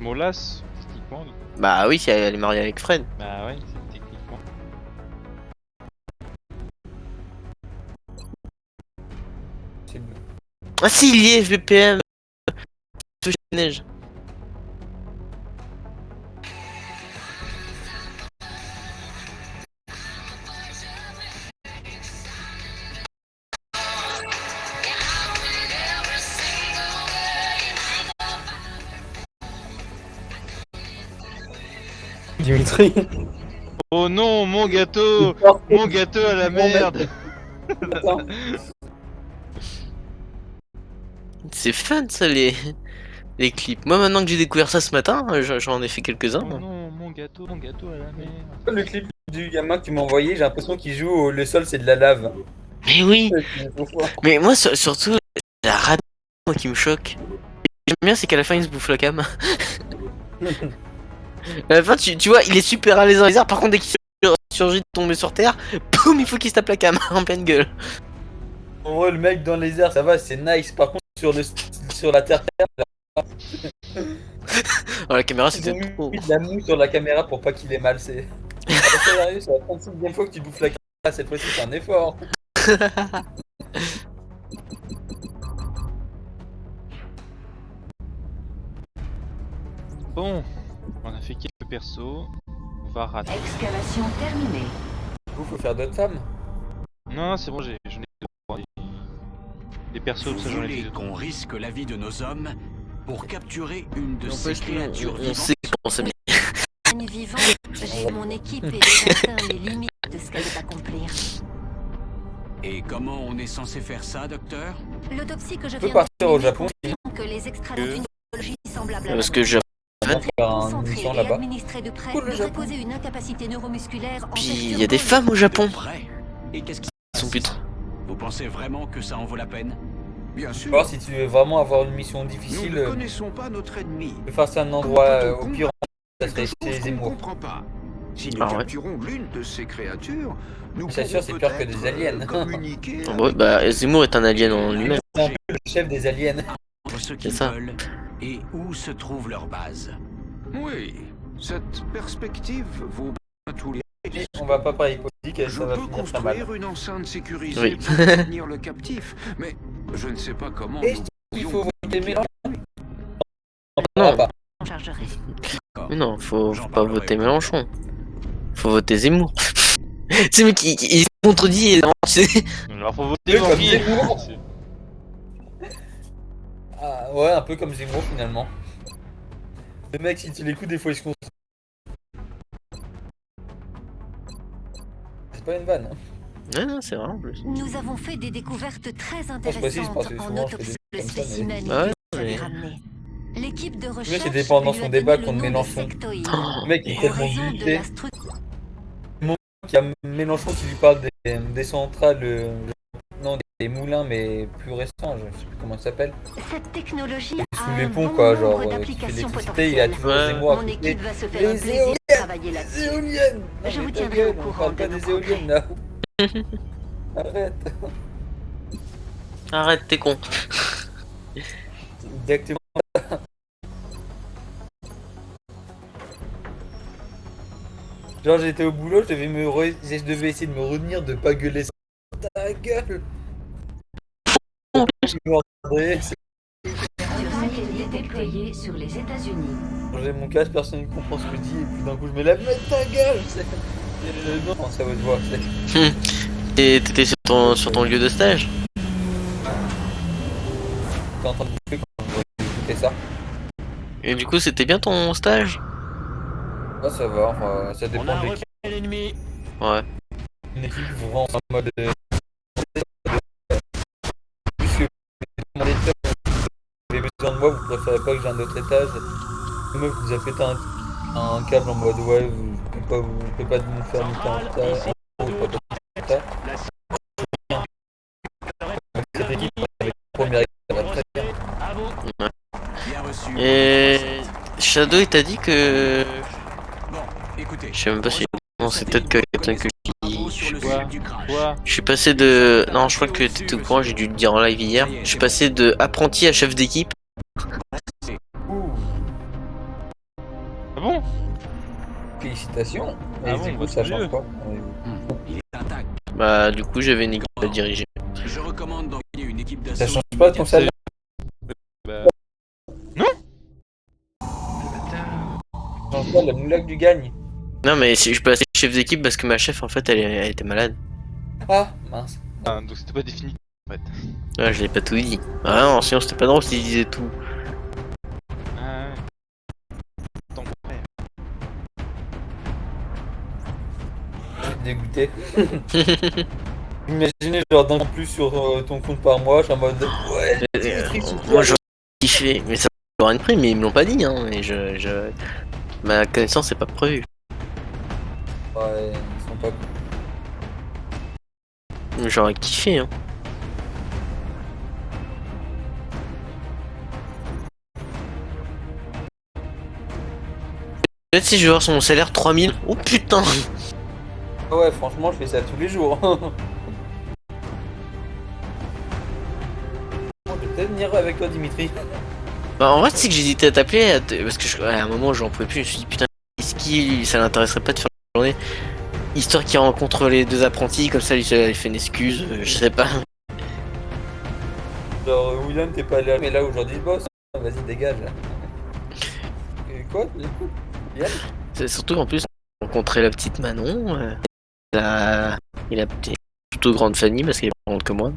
Molas, techniquement. Bah oui, si elle est mariée avec Fred. Bah ouais, c'est techniquement. C'est bon. Ah si, il y est FBPM. Feu chez Neige. Dimitri. Oh non, mon gâteau! Mon gâteau à la merde! Attends. C'est fun ça les clips. Moi maintenant que j'ai découvert ça ce matin, j'en ai fait quelques-uns. Oh non, mon gâteau à la merde! Le clip du gamin que tu m'as envoyé, j'ai l'impression qu'il joue le sol c'est de la lave. Mais oui, C'est trop fort. mais moi surtout la rapidité moi, qui me choque. J'aime bien c'est qu'à la fin il se bouffe la cam. À la fin tu vois il est super à l'aise dans les airs, par contre dès qu'il surgit de tomber sur terre, boum il faut qu'il se tape la cam en pleine gueule. En vrai, le mec dans les airs, ça va, c'est nice. Par contre, sur la terre, Oh, la caméra ils ont c'était trop. mis de la mousse sur la caméra pour pas qu'il ait mal. C'est sérieux, c'est la 36e fois que tu bouffes la caméra. Cette fois-ci, c'est un effort. Bon, on a fait quelques persos. On va rater. Excavation terminée. Du coup, faut faire d'autres femmes. Non, c'est bon, j'en ai deux. Des persos, tout ça, Vous j'en ai fait voulez deux. qu'on risque la vie de nos hommes pour capturer une de ces N'empêche créatures on vivantes? sait comment ça Ami vivant, j'ai mon équipe et j'ai atteint les limites de ce qu'elle peut accomplir. Et comment on est censé faire ça, docteur? L'autopsie que je Tu peux viens partir de au terminer Japon. confirme que les extraits d'une biologie semblable à Parce la que je. On va faire une concentrée mission et là-bas. administrée de près Cool, le devrait Japon. causer une incapacité neuromusculaire en Puis il y a perturbant des le- femmes au Japon. Vrai. Et qu'est-ce qui Ils sont putain. Vous pensez vraiment que ça en vaut la peine? Bien sûr. Alors, si tu veux vraiment avoir une mission Nous difficile, ne connaissons pas notre ennemi. faire ça un endroit au pire, ça serait chez Zemmour. comprend pas. Si nous Ah ouais. capturons l'une de ces créatures, nous C'est sûr, c'est pire que des aliens. communiquer En vrai, bah Zemmour est un alien en lui-même. C'est un peu le chef des aliens. Entre ce qu'ils ça. veulent et où se trouve leur base. Oui, cette perspective vaut bien tous les... On va pas parler politique, Je ça va peux finir très mal. construire une enceinte sécurisée Oui. pour prévenir le captif, mais je ne sais pas comment Et nous il pourrions faut voter Mélenchon. Non. Pas. On chargerait. Mais non, faut pas voter Mélenchon. Faut voter Zemmour. C'est mais il se contredit et tu sais. Alors faut Oui, voter pour comme qui? Zemmour. Ah, ouais, un peu comme Zemmour finalement. Le mec, si tu l'écoutes, des fois il se construit. C'est pas une vanne. Hein. Non, c'est vrai en plus. Nous avons fait des découvertes très je précise intéressantes parce que en souvent, je fais autopsie des le trucs comme ça, mais- spécimen Ouais, que vous avez mais- ramené. L'équipe de Mais recherche c'était pendant lui son a débat donné le contre nom de Mélenchon. sectoïde. Le mec est En tellement raison de buté. la structure. Il y a Mélenchon qui lui parle des centrales, non, des moulins, mais plus récents, je sais plus comment ça s'appelle. Cette technologie Sous a les un ponts, bon quoi, nombre genre, qui fait d'applications l'électricité, il y a potentielles. toujours Ouais. Zemmour à Mon côté. équipe va se faire Les un plaisir éoliennes, de travailler les là-dessus. éoliennes. Non, Je mais vous ta tiendrai gueule, au on courant parle de pas nos des éoliennes, là. Arrête. Arrête, t'es con. Exactement. Genre, j'étais au boulot, je devais essayer de me retenir de pas gueuler sur ta gueule. Sur satellite déployé sur les États-Unis. J'ai mon casque, personne ne comprend ce que je dis, et puis d'un coup je me lève, mais ta gueule. Non, ça va te voir. Et t'étais sur ton lieu de stage? T'es en train de bouffer quand je écoutais ça. Et du coup, c'était bien ton stage? Ah, ça va, enfin, ça On dépend a de repéré l'équipe. l'ennemi. Ouais. Une équipe vous rend en mode. Puisque vous avez besoin de moi, vous préférez pas que j'ai un autre étage. Le mec vous a pété un câble en mode ouais, vous pouvez pas nous faire monter en retard. Cette équipe avec la première équipe, ça va très bien. À vous. Bien reçu. Et Shadow, il t'a dit que... Bon, écoutez. Je sais même pas si... Non, c'est peut-être que quelqu'un que je Sur le sais sujet pas. du crash. Quoi? Je suis passé de... Non, je crois que t'étais au courant, j'ai dû le dire en live hier. Je suis passé de apprenti à chef d'équipe. Ah bon? Félicitations. Ah Et bon, du coup, bah, ça tant change mieux. quoi? Il est intact. Bah, du coup, j'avais une équipe à diriger. Je recommande d'envoyer une équipe Ça d'assaut. change pas ton salaire? Bah... Ça change pas la moulac du gagne? Non, mais je suis passé chef d'équipe parce que ma chef, en fait, elle était malade. Ah, mince. Ah, donc c'était pas définitif en fait. Ouais, je l'ai pas tout dit. Ah non, sinon c'était pas drôle si je disais tout. Ah ouais. Ton frère. Je suis dégoûté. Imaginez genre d'un plus sur ton compte par mois, je suis en mode ouais, Dimitri, s'il te plaît. Moi j'aurais kiffé, mais ça aurait une prime, mais ils me l'ont pas dit, hein. Et ma connaissance c'est pas prévu. Ouais, ils sont pas cool. Mais j'aurais kiffé, hein. Peut-être si je vais voir sur mon salaire 3000. Oh putain! Ah ouais, franchement, je fais ça tous les jours. Je vais peut-être venir avec toi, Dimitri. Bah en vrai c'est que j'hésitais à t'appeler parce que à un moment j'en pouvais plus, je me suis dit putain est-ce qu'il ça l'intéresserait pas de faire une journée histoire qu'il rencontre les deux apprentis comme ça lui il fait une excuse, je sais pas. Genre, William, t'es pas là, mais là aujourd'hui, boss. Vas-y, dégage. Quoi? Bien. C'est surtout qu'en plus rencontrer la petite Manon, il a une plutôt grande famille parce qu'elle est plus grande que moi. En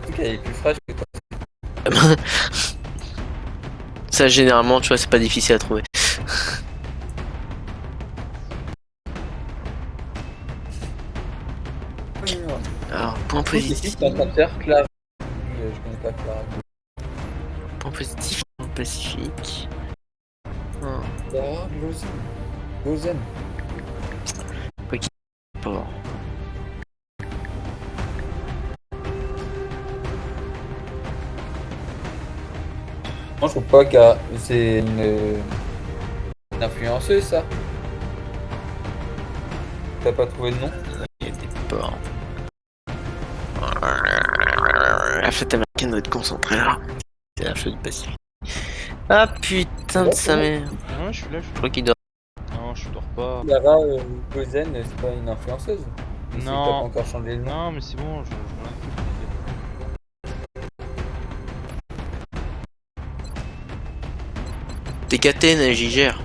tout cas, elle est plus fraîche que toi. Ça généralement tu vois c'est pas difficile à trouver. Alors point positif. T'es en train de faire Clara. Je connais pas Clara. Point positif, point pacifique. Clara, Gozen. Bon. Moi, je trouve pas que c'est une influenceuse, ça. T'as pas trouvé de nom? Il y a des ports. La fête américaine doit être concentrée là. C'est la fête du Pacifique. Ah putain de sa mère. Ouais, je suis là, je suis Je crois qu'il dort. Non, je dors pas. Clara Gozen, c'est pas une influenceuse? Si Non. t'as pas encore changé le nom. Non, mais c'est bon, je m'en occupe. T'es catène, j'y gère.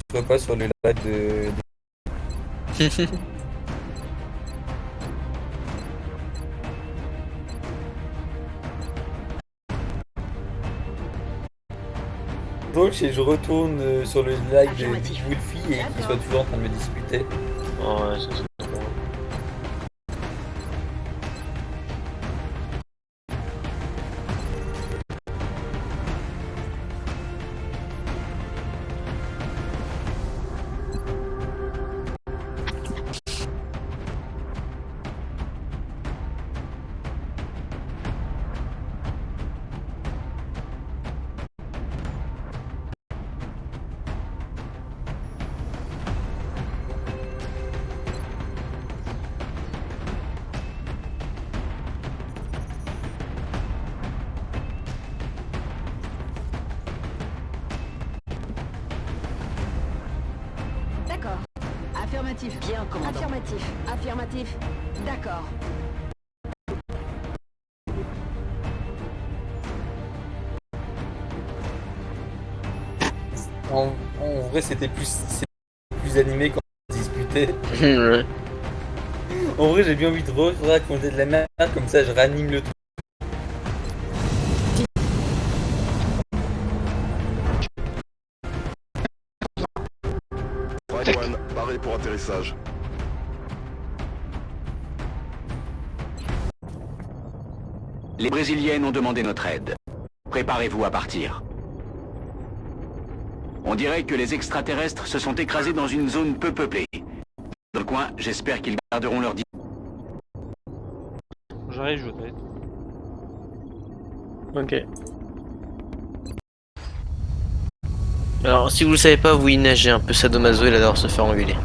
Je vois pas sur le live de... Donc je retourne sur le live de Big Wolfie et qu'il soit toujours en train de me disputer. Oh ouais, ça c'est trop. Affirmatif. Bien, commandant. Affirmatif. Affirmatif. D'accord. En vrai, c'était plus animé quand on disputait. Ouais. En vrai, j'ai bien envie de raconter de la merde, comme ça je ranime le truc. Strike One, paré pour atterrissage. Les Brésiliennes ont demandé notre aide. Préparez-vous à partir. On dirait que les extraterrestres se sont écrasés dans une zone peu peuplée. Dans le coin, j'espère qu'ils garderont leur J'arrive, je t'aide. Ok. Alors, si vous le savez pas, Winage est un peu sadomaso, il adore se faire engueuler.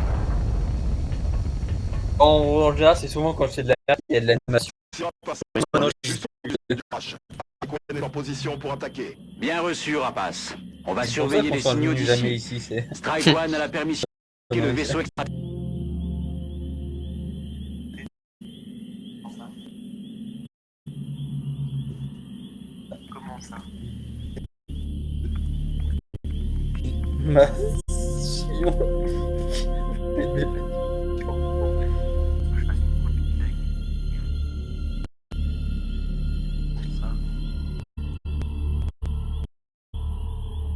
En général, c'est souvent quand je fais de la merde, il y a de l'animation. Si on passe Non, du crash. Strike One est en position pour attaquer. Bien reçu, rapace. On va C'est pour ça surveiller qu'on les s'en signaux venu jamais d'ici. ici, c'est... Strike One a la permission de le vaisseau extra... Comment ça? Mation.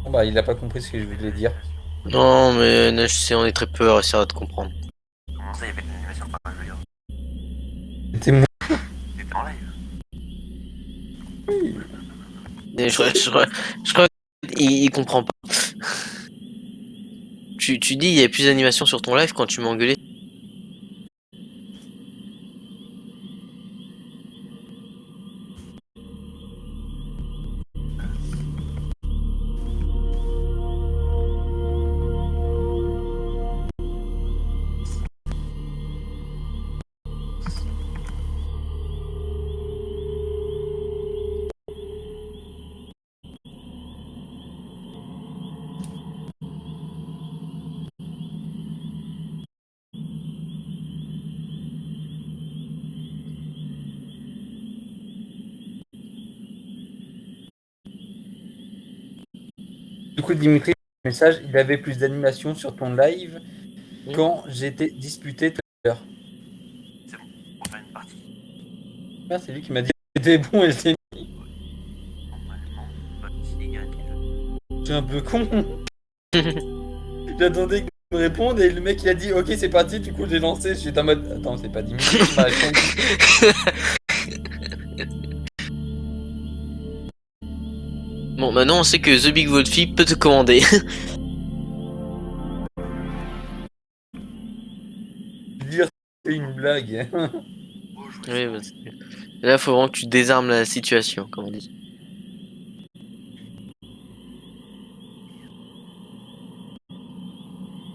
Bon bah, il a pas compris ce que je voulais dire. Non, mais Nage, c'est on est très peu à réussir à te comprendre. Comment ça, il y avait une animation pas je veux dire. C'était moi. T'étais en live. Et je crois qu'il comprend pas. Tu dis il y a plus d'animation sur ton live quand tu m'as engueulé. Du coup, Dimitri, message, il avait plus d'animation sur ton live Oui. quand j'étais disputé tout à l'heure. C'est bon, on va faire une partie. Ah, c'est lui qui m'a dit que c'était bon et c'est Normalement, petit gagné. je suis un peu con. J'attendais qu'il me réponde et le mec il a dit ok c'est parti, du coup j'ai lancé, j'étais en mode attends c'est pas Dimitri qui m'a répondu. Bon, maintenant on sait que The Big Wolfie peut te commander. Dire c'est une blague. Oui, bah, là faut vraiment que tu désarmes la situation, comme on dit.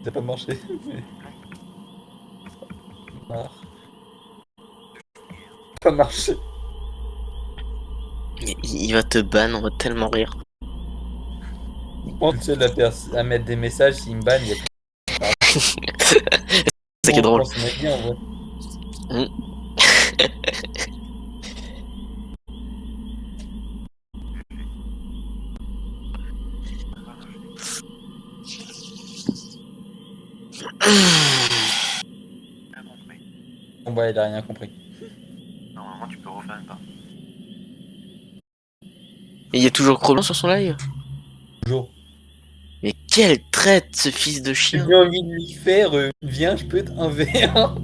Ça n'a pas marché. Pas marché. Il va te ban, on va tellement rire. Je pense que seul à mettre des messages, s'il me banne, il y a plus. C'est qui est drôle. On se met bien, en vrai. J'ai compris. Bon bah il a rien compris. Normalement, tu peux refaire une partie. Et il y a toujours Crolon sur son live. Toujours. Mais quelle traite ce fils de J'ai chien. bien envie de lui faire, viens, je peux un verre.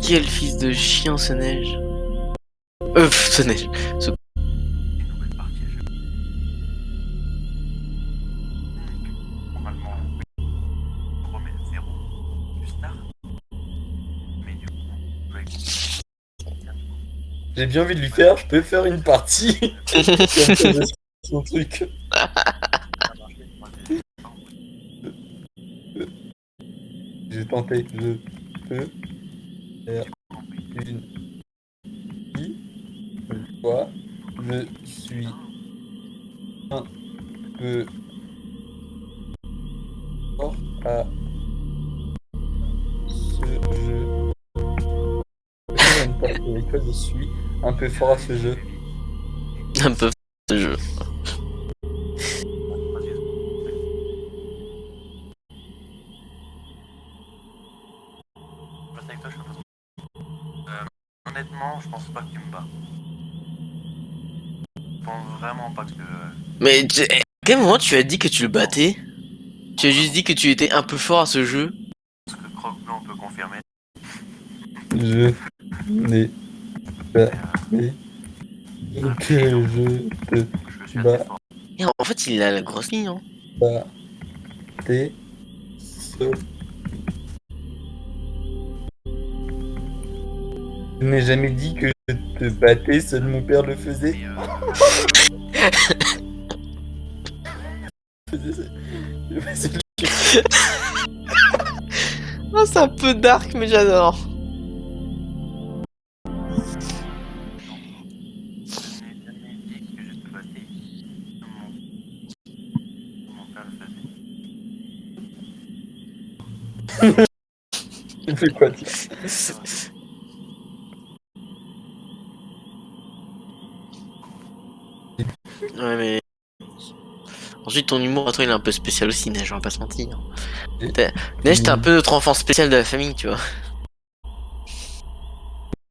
Quel fils de chien ce neige. Ce neige. Ce... Une nouvelle partie à jouer. Normalement, on remet à 0 du start. Mais du coup, on peut J'ai bien envie de lui faire, je peux faire une partie. Comme ça, je sais son truc. J'ai tenté, je peux faire une partie. suis un peu fort à ce jeu. J'aime pas faire l'école, je suis un peu fort à ce jeu. Un peu ce jeu. Je reste avec toi, je suis un peu honnêtement, je pense pas que tu me bats. Je pense vraiment pas que... Mais à quel moment tu as dit que tu le battais? Tu as juste dit que tu étais un peu fort à ce jeu. ce que Croque-Blanc peut confirmer. Je n'ai pas fait que je te Je suis Bah. assez fort. Et en fait, il a la grosse ligne, hein. battais ce. Je n'ai jamais dit que je te battais, seul mon père le faisait. Oh, c'est un peu dark, mais j'adore. Je n'ai jamais dit que je te battais. Mon père le faisait. Tu fais quoi, toi? Ouais, mais. Ensuite, ton humour à toi, il est un peu spécial aussi, Neige, on va pas se mentir. Neige, t'es un peu notre enfant spécial de la famille, tu vois.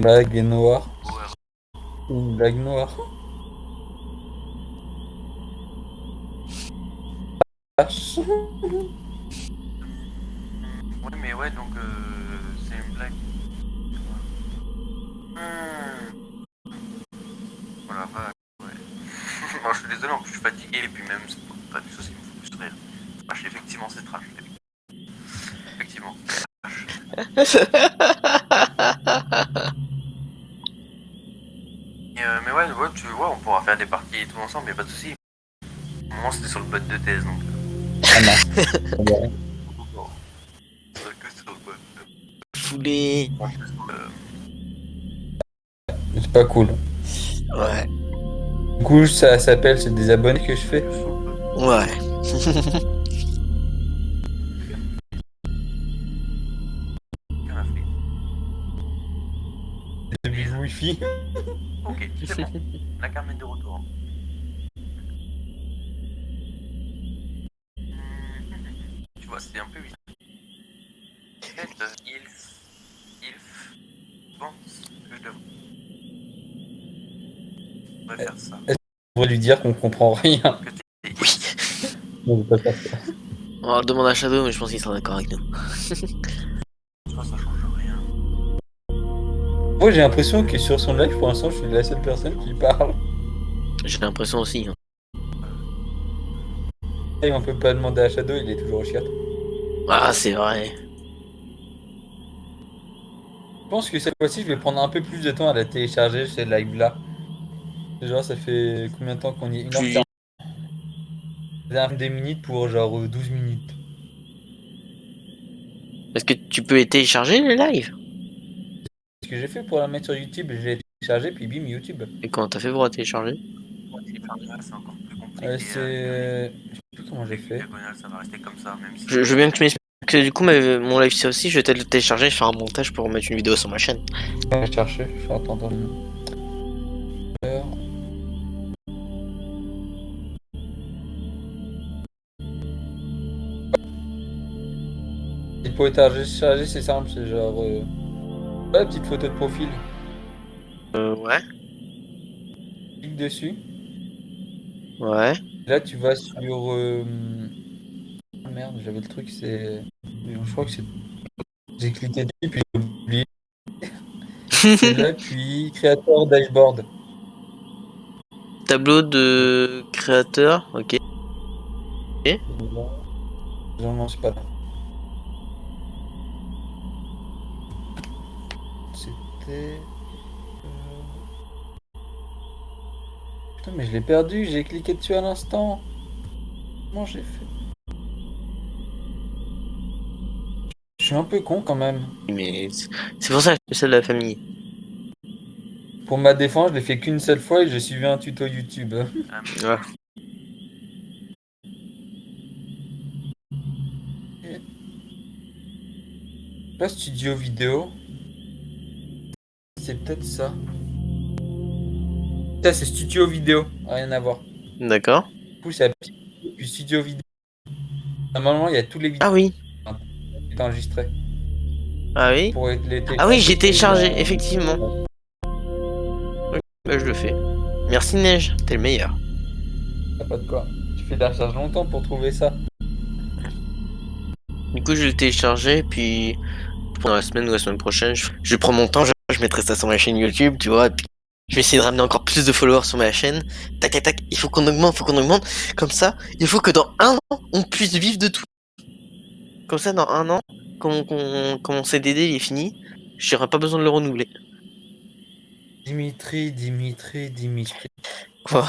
Blague est noire. Une blague noire. Vache. Ouais, mais ouais, donc c'est une blague. Voilà, va. Ouais. Bon, je suis désolé, en plus je suis fatigué et puis même c'est pas des choses qui me font plus rire. Trash, effectivement, c'est trash. Effectivement, c'est trash. Mais ouais, tu vois, on pourra faire des parties et tout ensemble, y'a pas de soucis. Au moment c'était sur le bot de thèse donc. Ah non. Ouais. Que sur le bot. Foulé. C'est pas cool. Ouais. Du coup, ça s'appelle, c'est des abonnés que je fais. Ouais. C'est du wifi. Ok, c'est bon. La Carmen de retour. Tu vois, c'est un peu vite. En fait, il pense que je devrais faire ça. On devrait lui dire qu'on comprend rien. Que t'es- Oui. On veut pas faire ça. On va le demander à Shadow, mais je pense qu'il sera d'accord avec nous. Toi, ça change rien. Moi, j'ai l'impression que sur son live, pour l'instant, je suis la seule personne qui parle. J'ai l'impression aussi. Hein. Et on peut pas demander à Shadow, il est toujours au chiottes. Ah, c'est vrai. Je pense que cette fois-ci, je vais prendre un peu plus de temps à la télécharger, cette live-là. Genre, ça fait combien de temps qu'on y est? 1h40. Des minutes pour genre 12 minutes. Est-ce que tu peux les télécharger les lives? Ce que j'ai fait pour la mettre sur YouTube, je l'ai téléchargé, puis bim, YouTube. Et comment t'as fait pour la télécharger? C'est encore plus compliqué. Je sais plus comment j'ai fait. Diagonale, ça va rester comme ça, même si. Je veux bien que tu m'expliques. Parce que du coup, mon live c'est aussi, je vais peut-être le télécharger et faire un montage pour mettre une vidéo sur ma chaîne. Je vais chercher, je suis en train de... Et pour télécharger, c'est simple, c'est genre... la petite photo de profil. Ouais. Clique dessus. Ouais. Là, tu vas sur... ah, merde, j'avais le truc, c'est... Je crois que c'est... J'ai cliqué dessus, puis j'ai oublié. C'est là, puis créateur dashboard. Tableau de créateur, ok. Non, c'est pas là. C'était... Putain, mais je l'ai perdu, j'ai cliqué dessus à l'instant. Comment j'ai fait? Je suis un peu con quand même. Mais c'est pour ça que c'est de la famille. Pour ma défense, je l'ai fait qu'une seule fois et j'ai suivi un tuto YouTube. Ouais. Pas studio vidéo. C'est peut-être ça. Ça, c'est studio vidéo. Rien à voir. D'accord. Du coup, c'est puis studio vidéo. Normalement, il y a tous les vidéos Ah oui. qui sont enregistrées. Ah oui. Pour les Ah oui, j'ai télécharger, téléchargé, effectivement. Ok, bah, je le fais. Merci Neige, t'es le meilleur. T'as pas de quoi. Tu fais de la recherche longtemps pour trouver ça. Du coup, je vais le télécharger, puis pendant la semaine ou la semaine prochaine, je prends mon temps, je mettrai ça sur ma chaîne YouTube, tu vois, et puis je vais essayer de ramener encore plus de followers sur ma chaîne. Tac, tac, tac, il faut qu'on augmente. Comme ça, il faut que dans un an, on puisse vivre de tout. Comme ça, dans un an, quand mon CDD il est fini, j'aurai pas besoin de le renouveler. Dimitri. Quoi?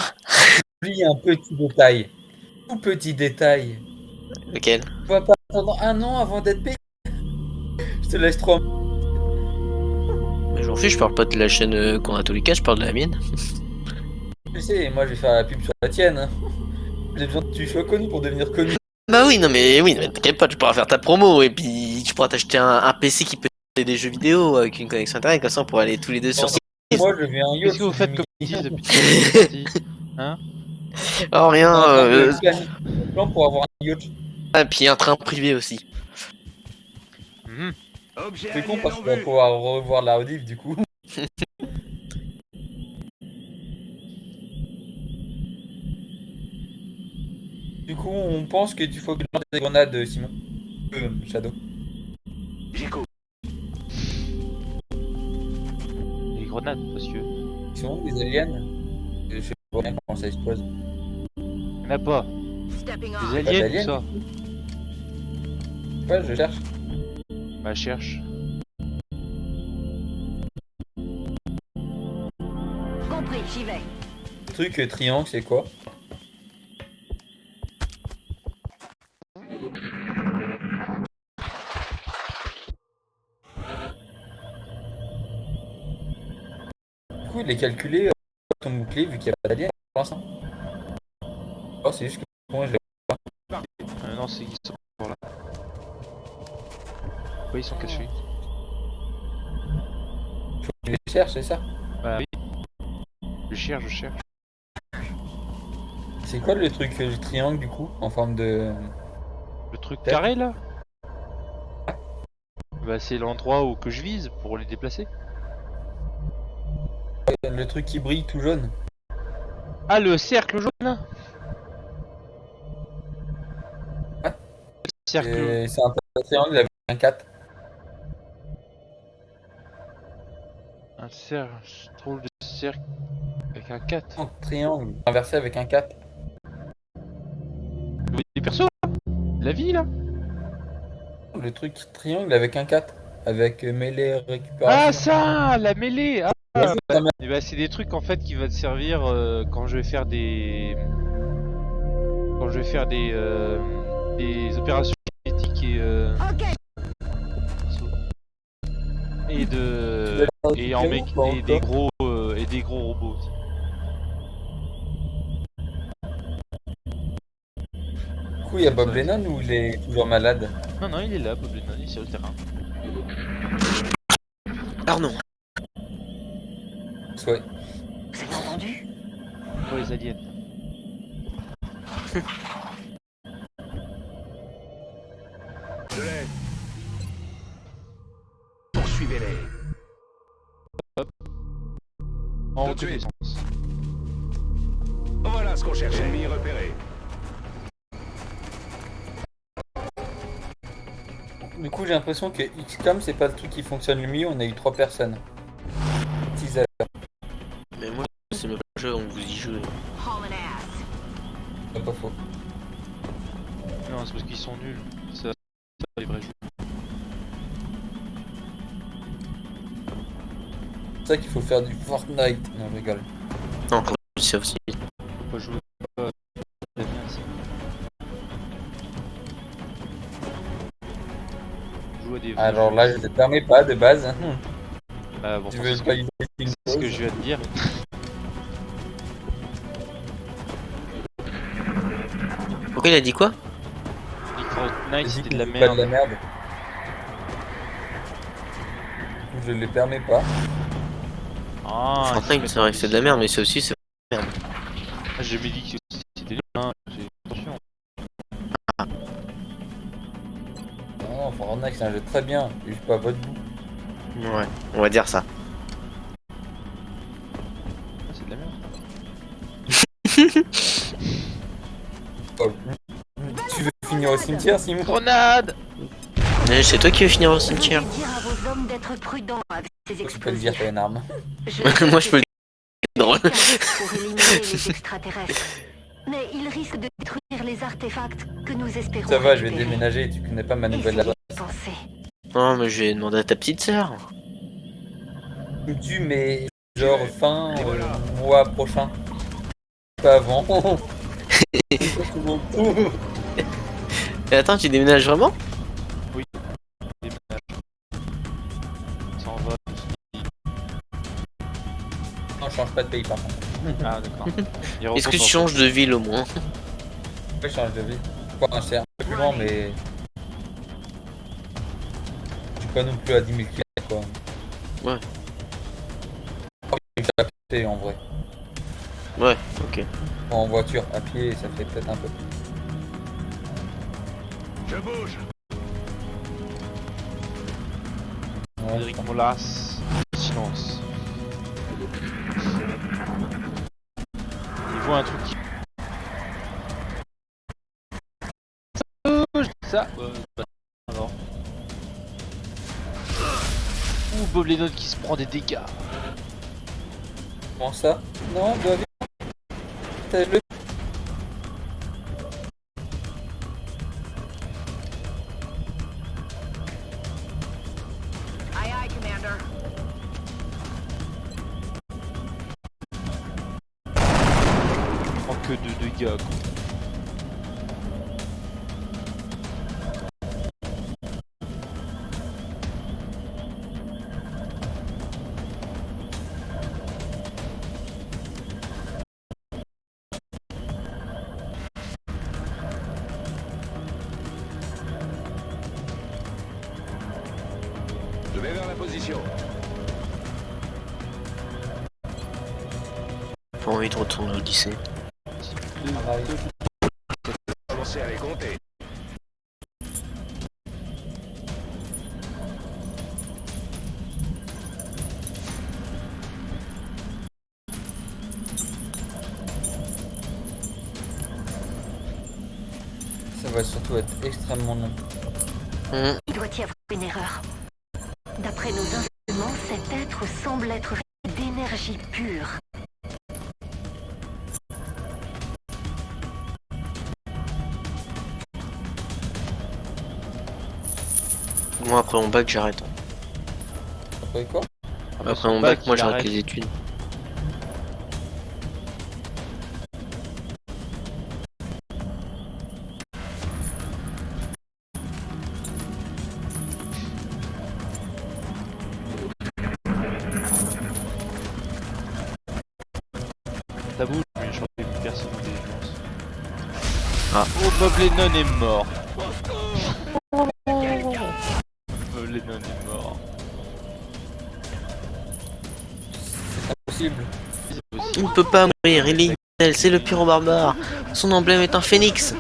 Oublie un petit détail. Tout petit détail. Lequel? Tu vas pas attendre un an avant d'être payé. Je te laisse 3 mois. Mais j'en fiche, je parle pas de la chaîne qu'on a tous les cas, je parle de la mienne. Tu sais, moi je vais faire la pub sur la tienne. Hein. J'ai besoin que tu sois connu pour devenir connu. Bah oui, mais t'inquiète pas, tu pourras faire ta promo, et puis tu pourras t'acheter un PC qui peut faire des jeux vidéo avec une connexion internet, comme ça on pourra aller tous les deux sur site. Moi je veux un yacht. Qu'est-ce que vous faites comme Dimitri. bêtise depuis que vous êtes parti? Hein? Oh rien, Plan pour avoir un yacht. et puis un train privé aussi. Mhm. Objet C'est con alien parce en qu'on va vue. pouvoir revoir la rediff du coup. Du coup, on pense que tu faut que tu lances des grenades, Simon. Shadow. J'y cours. Les grenades, monsieur. Ils sont où les aliens? Je sais pas bien comment ça explose. Il y en a pas. Stepping Des on. aliens, d'aliens. tout ça. Ouais, je cherche. Bah, cherche. Compris, j'y vais. Truc triangle, c'est quoi? Du coup, il est calculé ton bouclier vu qu'il n'y a pas d'alien pour l'instant. Oh, c'est juste que moi je l'ai. Non, c'est ils sont par là. Pourquoi ils sont cachés? Faut que tu les cherches, c'est ça? Bah oui. Je cherche. C'est quoi le truc du triangle du coup? En forme de. Le truc Peut-être. carré là? Bah c'est l'endroit où que je vise pour les déplacer. Le truc qui brille tout jaune. Ah, le cercle jaune? Ouais. Cercle. C'est un triangle avec un 4. Un cercle. Je trouve le cercle avec un 4. Un triangle inversé avec un 4. Les persos là? La vie là? Le truc triangle avec un 4. Avec mêlée récupération. Ah ça! La mêlée! Ah, Ça m'a- et bah c'est des trucs en fait qui vont te servir quand je vais faire des. Quand je vais faire des opérations cinétiques Ok. et de. Et en mec. Et des gros robots aussi. Du coup, il y a Bob Lennon ou il est toujours malade? Non, il est là, Bob Lennon, il est sur le terrain. Pardon. Ouais. Vous avez entendu? Pour les aliens. Je l'ai. Poursuivez-les. En Tout de suite. reconnaissance. Voilà ce qu'on cherchait. Ennemi repéré. Du coup, j'ai l'impression que XCOM, c'est pas le truc qui fonctionne le mieux. On a eu 3 personnes. Teaser. Mais moi, c'est même pas le jeu, donc vous y jouez. Hauling ass. C'est pas faux. Non, c'est parce qu'ils sont nuls. Ça, les vrais jeux. C'est ça qu'il faut faire du Fortnite. Non, je rigole. Non, encore ça aussi. Faut pas jouer. C'est bien, ça. Joue à des vrais Alors jeux. là, je te permets pas de base. Bah, bon, Tu pour veux ça, pas utiliser une ce que je viens de dire. Pourquoi il a dit quoi? Dit que Fortnite c'était de la Pas merde. de la merde. Je les permets pas. Ah, Fortnite, c'est vrai que c'est de la merde, mais c'est aussi. Ah, j'ai jamais dit que c'était nul, hein. Attention. Non, Fortnite c'est un jeu très bien, juste pas à votre goût. Ouais, on va dire ça. Ah, c'est de la merde. Oh. Tu veux finir au cimetière, Simon? Grenade! C'est toi qui veux finir au cimetière. Je vais dire à vos hommes d'être prudents avec ces Tu peux le dire, explosifs. t'as une arme. Moi je peux le dire. Drôle. Pour éliminer les extraterrestres. Mais ils risquent de détruire les artefacts que nous espérons. Ça va, je vais récupérer. déménager, tu connais pas ma nouvelle Essayez là-bas. d'y penser. Non, mais je vais demander à ta petite sœur. Tu mais genre fin mois prochain. Pas avant. Et attends, tu déménages vraiment? Déménage. Ça en va. Non, je change pas de pays par contre. Ah, d'accord. Il Est-ce que tu retourne changes de ville au moins? Ouais, je change de vie. Enfin, c'est un peu plus loin, mais. Je suis pas non plus à 10 000 km quoi. Ouais. Je suis à pied en vrai. Ouais, ok. En voiture, à pied, ça fait peut-être un peu plus. Je bouge. Ouais, Frédéric Molas. Silence. Il voit un truc qui. Ça. Alors. Ouh, Bob Lennon qui se prend des dégâts. Comment ça? Non, je dois vite. Le. Oh, que de dégâts quoi. Je vais vers la position. Pas envie de retourner au lycée. Commencez à les compter. Ça va surtout être extrêmement long. Il doit y avoir une erreur. D'après nos instruments, cet être semble être fait d'énergie pure. Moi après mon bac j'arrête. Après quoi? Après mon bac, moi j'arrête les études. Ça bouge, mais je crois que plus personne ne défense. Ah. Oh, Bob Lennon est mort. Bob Lennon est mort. Impossible. Il ne peut pas mourir, il est immortel, c'est le pyro barbare. Son emblème est un phénix.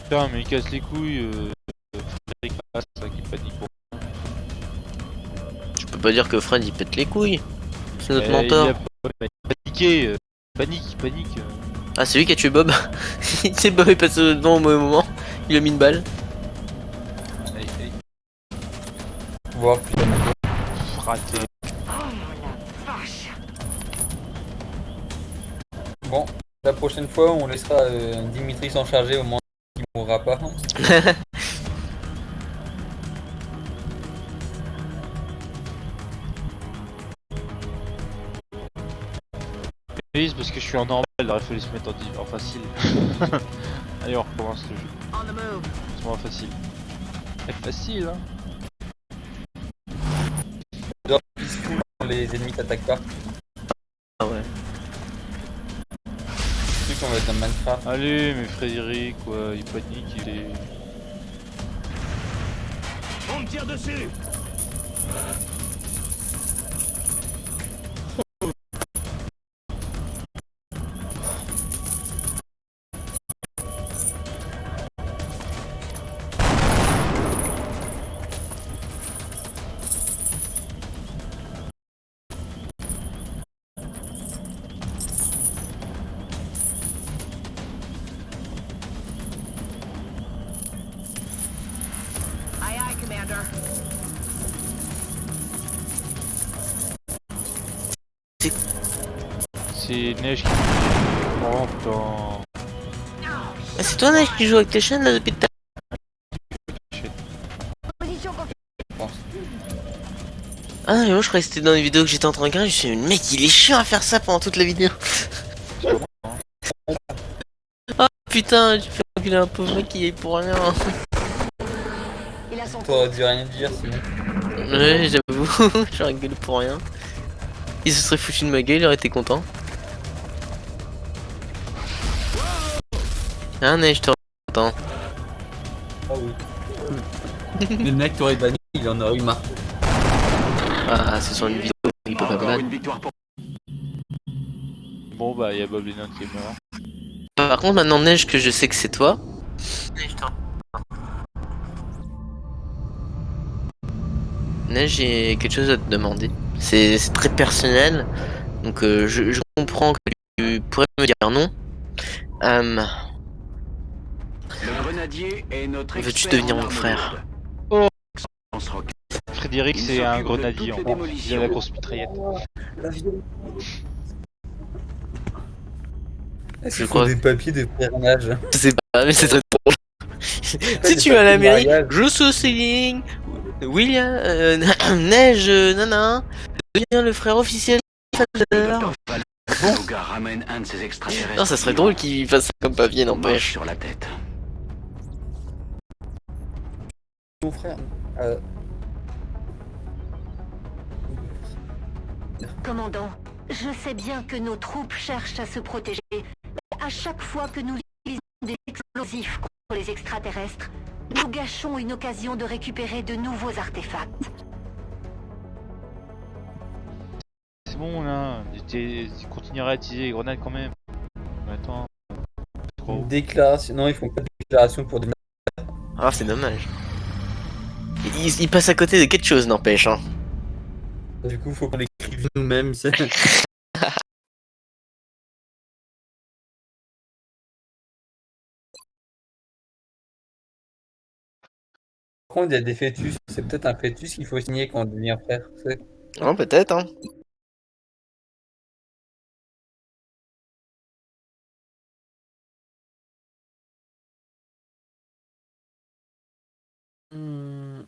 Putain, mais il casse les couilles. Frédéric Maas, c'est ça qui panique pour. Je peux pas dire que Fred il pète les couilles. C'est notre Il mentor. a paniqué. Panique. Ah, c'est lui qui a tué Bob. C'est Bob est passé devant au mauvais moment. Il a mis une balle. Allez. Voir putain. Raté. Bon, la prochaine fois, on laissera Dimitri s'en charger au moins qu'il mourra pas. Oui, c'est parce que je suis en normal, il aurait fallu se mettre en facile. Allez, on recommence le jeu. C'est moins facile. C'est facile, hein. Les ennemis t'attaquent pas. Ah ouais. Surtout qu'on va être dans Minecraft. Allez, mais Frédéric, quoi, il panique, il est. On me tire dessus. C'est Neige qui. Oh putain. Ah, c'est toi, Neige, qui joue avec tes chaînes là depuis tout à Position l'heure. Ah, mais moi je croyais que c'était dans les vidéos que j'étais en train de regarder. Je me suis dit, mais le mec, il est chiant à faire ça pendant toute la vidéo. Ah putain, j'ai fait enculer un pauvre mec qui est pour rien. Il a son T'aurais dû rien dire sinon. Ouais, j'avoue, j'ai rigolé pour rien. Il se serait foutu de ma gueule, il aurait été content. Ah, Neige, je te attends. Ah oui. Le mec t'aurait banni, il en aurait eu marre. Ah, c'est sur une vidéo, il peut pas me Encore battre. une victoire pour... Bon, bah, il y a Bob Lennon qui est mort. Par contre, maintenant, Neige, que je sais que c'est toi. Neige, j'ai quelque chose à te demander. C'est très personnel, donc je comprends que tu pourrais me dire non. Le grenadier est notre Veux-tu expert devenir en mon armes frère? lourdes. Oh. Lance-roquettes. Frédéric, Il c'est un s'occupe de grenadier toutes en les fait. Il a la grosse mitraillette. Est-ce Je qu'il crois- faut des papiers de parrainage? Je sais pas, mais c'est très drôle. Si tu vas à la mairie, je suis au ceiling, William, Neige, nana, devient le frère officiel. Le docteur Valor, le gars ramène un de ces extraterrestres. Non, ça serait drôle qu'il fasse ça comme papier, On marche n'empêche. sur la tête. Mon frère. Commandant, je sais bien que nos troupes cherchent à se protéger. Mais à chaque fois que nous utilisons des explosifs contre les extraterrestres, nous gâchons une occasion de récupérer de nouveaux artefacts. C'est bon là, tu continueras à utiliser les grenades quand même. Mais attends. Une déclaration. Non, ils font pas de déclaration pour des. Ah, c'est dommage. Il passe à côté de quelque chose, n'empêche. Hein. Du coup, faut qu'on l'écrive nous-mêmes. Par contre, il y a des fœtus. C'est peut-être un fœtus qu'il faut signer quand on devient frère. Tu sais. Oh, peut-être, hein. Hmm.